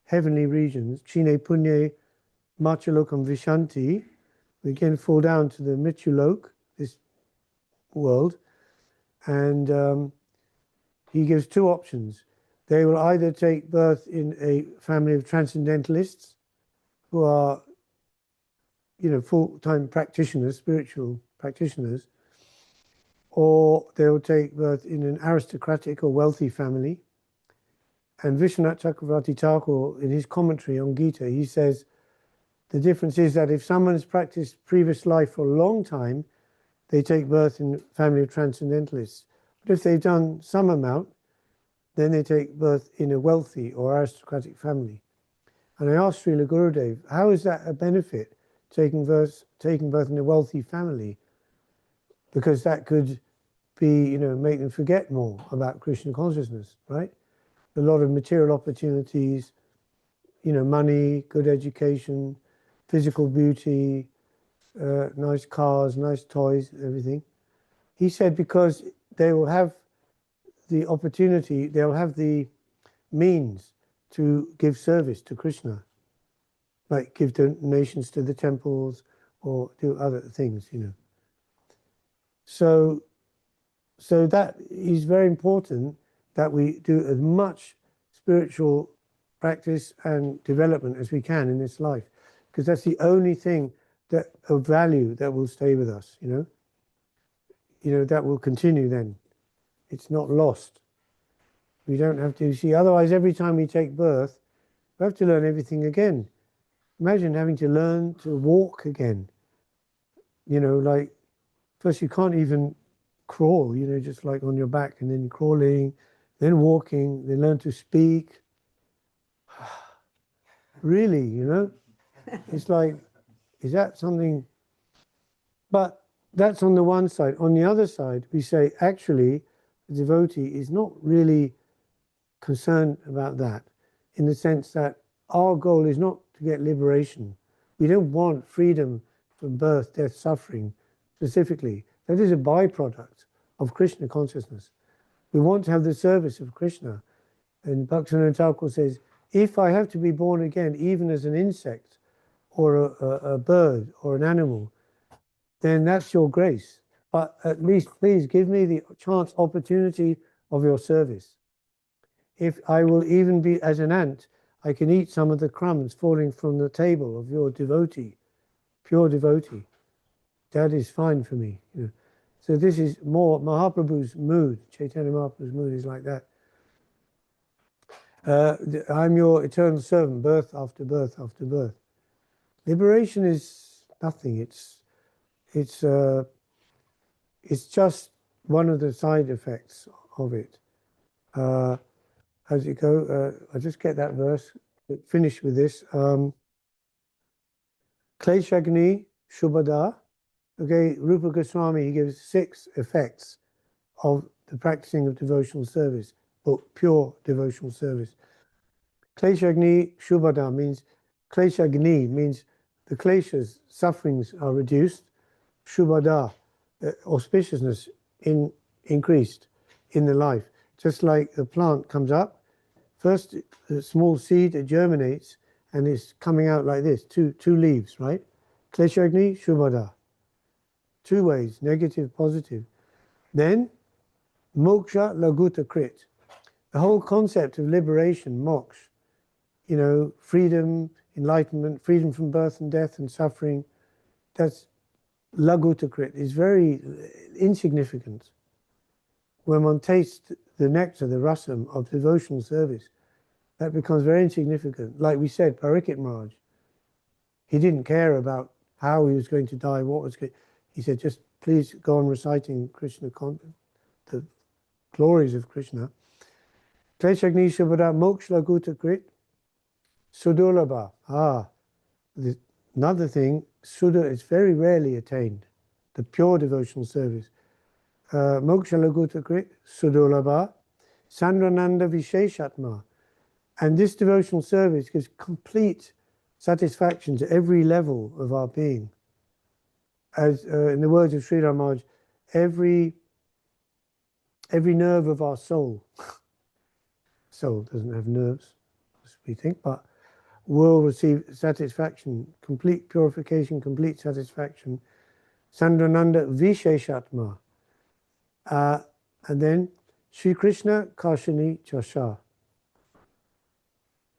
heavenly regions, Chine Punye Machalokam Vishanti, we again fall down to the Michulok, this world, and he gives two options. They will either take birth in a family of transcendentalists who are, full-time practitioners, spiritual practitioners, or they will take birth in an aristocratic or wealthy family. And Vishwanath Chakravarti Thakur, in his commentary on Gita, he says, the difference is that if someone has practiced previous life for a long time, they take birth in a family of transcendentalists. But if they've done some amount, then they take birth in a wealthy or aristocratic family. And I asked Srila Gurudev, how is that a benefit, taking birth in a wealthy family? Because that could be, make them forget more about Krishna consciousness, right? A lot of material opportunities, money, good education, physical beauty, nice cars, nice toys, everything. He said because they will have the opportunity, they'll have the means to give service to Krishna, like give donations to the temples or do other things, So that is very important that we do as much spiritual practice and development as we can in this life, because that's the only thing that of value that will stay with us, that will continue then. It's not lost. We don't have to see, otherwise every time we take birth, we have to learn everything again. Imagine having to learn to walk again. Like first you can't even crawl, just like on your back, and then crawling, then walking, then learn to speak. Really, it's like, is that something? But that's on the one side. On the other side, we say, actually, the devotee is not really concerned about that, in the sense that our goal is not to get liberation. We don't want freedom from birth, death, suffering, specifically. That is a byproduct of Krishna consciousness. We want to have the service of Krishna. And Bhaktivinoda Thakur says, if I have to be born again, even as an insect or a bird or an animal, then that's your grace. But at least please give me the chance, opportunity of your service. If I will even be as an ant, I can eat some of the crumbs falling from the table of your devotee, pure devotee. That is fine for me. So this is more Mahaprabhu's mood. Chaitanya Mahaprabhu's mood is like that. I'm your eternal servant, birth after birth after birth. Liberation is nothing. It's just one of the side effects of it. How's it go? I'll just get that verse. Finish with this. Kleshagni Shubhada Okay, Rupa Goswami, he gives 6 effects of the practicing of devotional service, or pure devotional service. Kleshagni Shubhada means, Kleshagni means the kleshas, sufferings are reduced. Shubhada, auspiciousness increased in the life. Just like the plant comes up, first the small seed, it germinates and it's coming out like this, two leaves, right? Kleshagni Shubhada. 2 ways, negative, positive. Then moksha laguta krit. The whole concept of liberation, moksha, you know, freedom, enlightenment, freedom from birth and death and suffering, that's laguta krit, is very insignificant. When one tastes the nectar, the rasam of devotional service, that becomes very insignificant. Like we said, Parikshit Maharaj, he didn't care about how he was going to die, what was going. He said, just please go on reciting Krishna content, the glories of Krishna. Kleshagni Shubhada Moksha Laguta Krit Sudurlabha. Another thing, Sudha is very rarely attained, the pure devotional service. Moksha Laguta Krit Sudurlabha Sandrananda Visheshatma. And this devotional service gives complete satisfaction to every level of our being. As in the words of Sridhar Maharaj, every nerve of our soul, soul doesn't have nerves, as we think, but will receive satisfaction, complete purification, complete satisfaction. Sandrananda Visheshatma. And then Sri Krishna Kashani Chasha.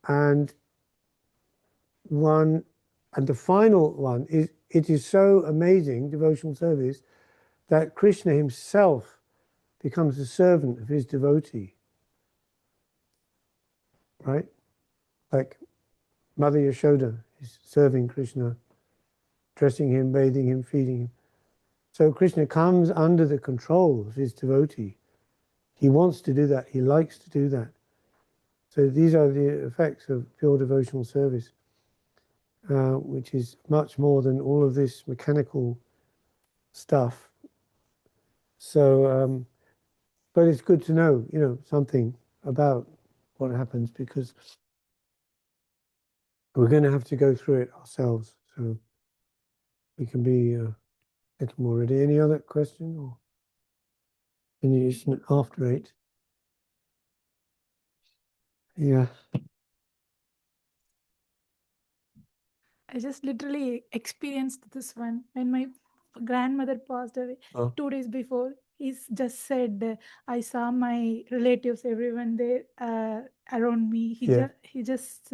And the final one is, it is so amazing, devotional service, that Krishna himself becomes the servant of his devotee. Right? Like Mother Yashoda is serving Krishna, dressing him, bathing him, feeding him. So Krishna comes under the control of his devotee. He wants to do that. He likes to do that. So these are the effects of pure devotional service, which is much more than all of this mechanical stuff. So, but it's good to know, you know, something about what happens, because we're going to have to go through it ourselves. So we can be a little more ready. Any other question? Or it's after 8? Yeah. I just literally experienced this one when my grandmother passed away. Oh. 2 days before. He's just said, I saw my relatives, everyone there around me. He just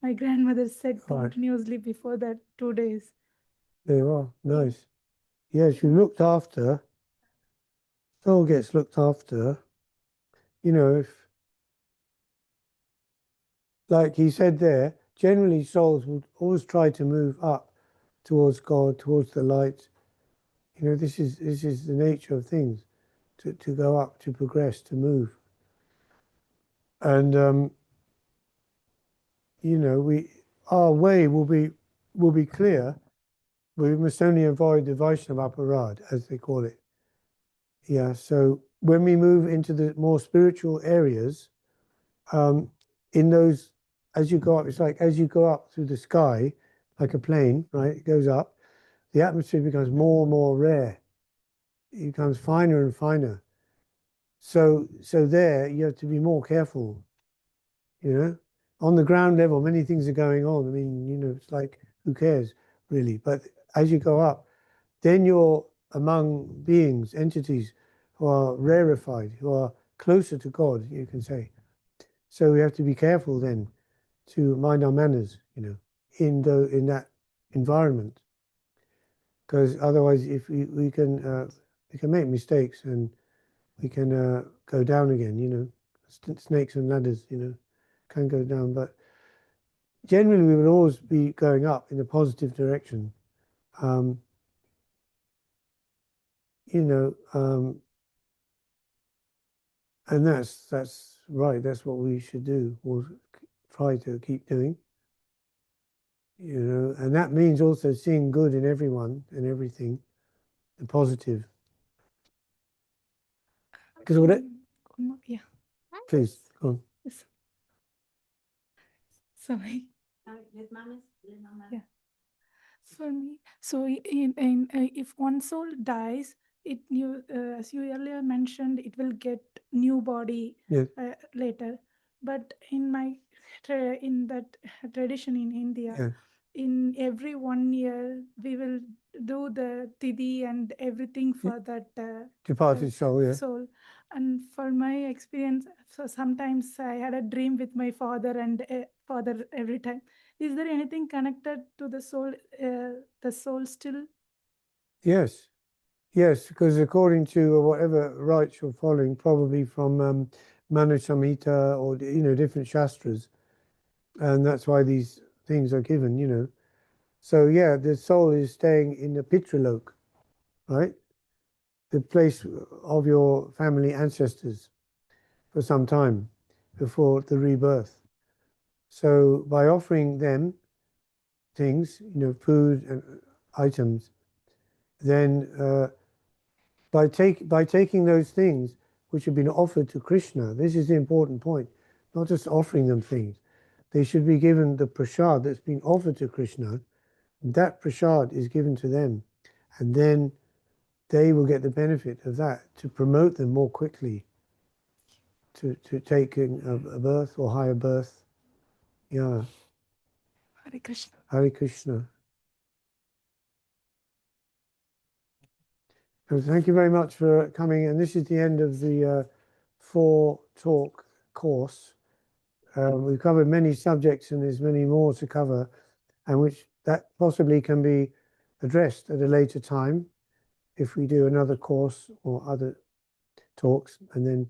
my grandmother said Right. continuously before that 2 days. There you are. Nice. Yes, you looked after. Soul gets looked after. You know, if, like he said there, generally souls would always try to move up towards God, towards the light. You know, this is the nature of things, to go up, to progress, to move. And you know, our way will be clear. We must only avoid the Vaishnava aparad, as they call it. Yeah. So when we move into the more spiritual areas, in those, as you go up, it's like as you go up through the sky, like a plane, right? It goes up. The atmosphere becomes more and more rare. It becomes finer and finer. So there you have to be more careful. You know, on the ground level, many things are going on. I mean, you know, it's like, who cares really? But as you go up, then you're among beings, entities who are rarefied, who are closer to God, you can say. So we have to be careful then to mind our manners, you know, in that environment, because otherwise, if we can make mistakes and we can go down again, you know, snakes and ladders, you know, can go down, but generally we will always be going up in a positive direction. You know, and that's right. That's what we should do, or try to keep doing. You know, and that means also seeing good in everyone and everything. the positive. Because what it, Yeah. please, go on. Yes. Sorry. Let mama. Yeah. For me, so if one soul dies, as you earlier mentioned, it will get new body Yes. later. But in in that tradition in India, Yeah. in every 1 year we will do the tidi and everything for that Departed soul, yeah. soul. And for my experience, so sometimes I had a dream with my father and father every time. Is there anything connected to the soul still? Yes. Yes, because according to whatever rites you're following, probably from Manu Samhita or, different shastras, and that's why these things are given. So, yeah, the soul is staying in the Pitralok, right? The place of your family ancestors for some time before the rebirth. So, by offering them things, food and items, then by taking those things which have been offered to Krishna, this is the important point, not just offering them things. They should be given the prasad that's been offered to Krishna. That prasad is given to them, and then they will get the benefit of that to promote them more quickly to taking a birth or higher birth. Yeah. Hare Krishna. Hare Krishna. So thank you very much for coming, and this is the end of the 4-talk course. We've covered many subjects, and there's many more to cover, and which that possibly can be addressed at a later time if we do another course or other talks, and then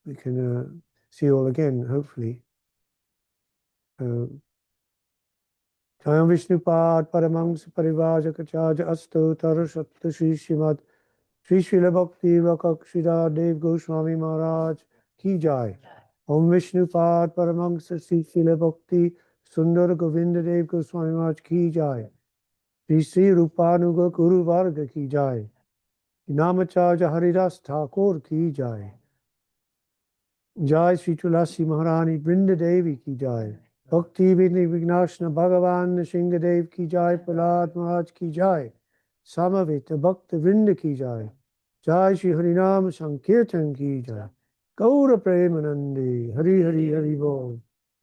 we can see you all again, hopefully. Jayam Vishnupad Paramangsa Parivajakachaja Astu Tarashatta Shri Srimad Shri Srila Bhakti Rakakshida Dev Goswami Maharaj Ki Jai. Om Vishnupad Paramangsa Shri Srila Bhakti Sundar Govinda Dev Goswami Maharaj Ki Jai. Shri Sri Rupanuga Guru Varga Ki Jai. Namacharya Haridas Thakur Ki Jai. Jai Sri Tulasi Maharani Brinda Devi Ki Jai. Bhakti Vignashna Bhagavan Singha Dev Ki Jai. Prahlad Maharaj Ki Jai. Samavita Bhakta Vrinda Ki Jai. Jai Shri Harinam Sankirtan Ki Jai. Gaura Premanandi Hari Hari Hari Bol.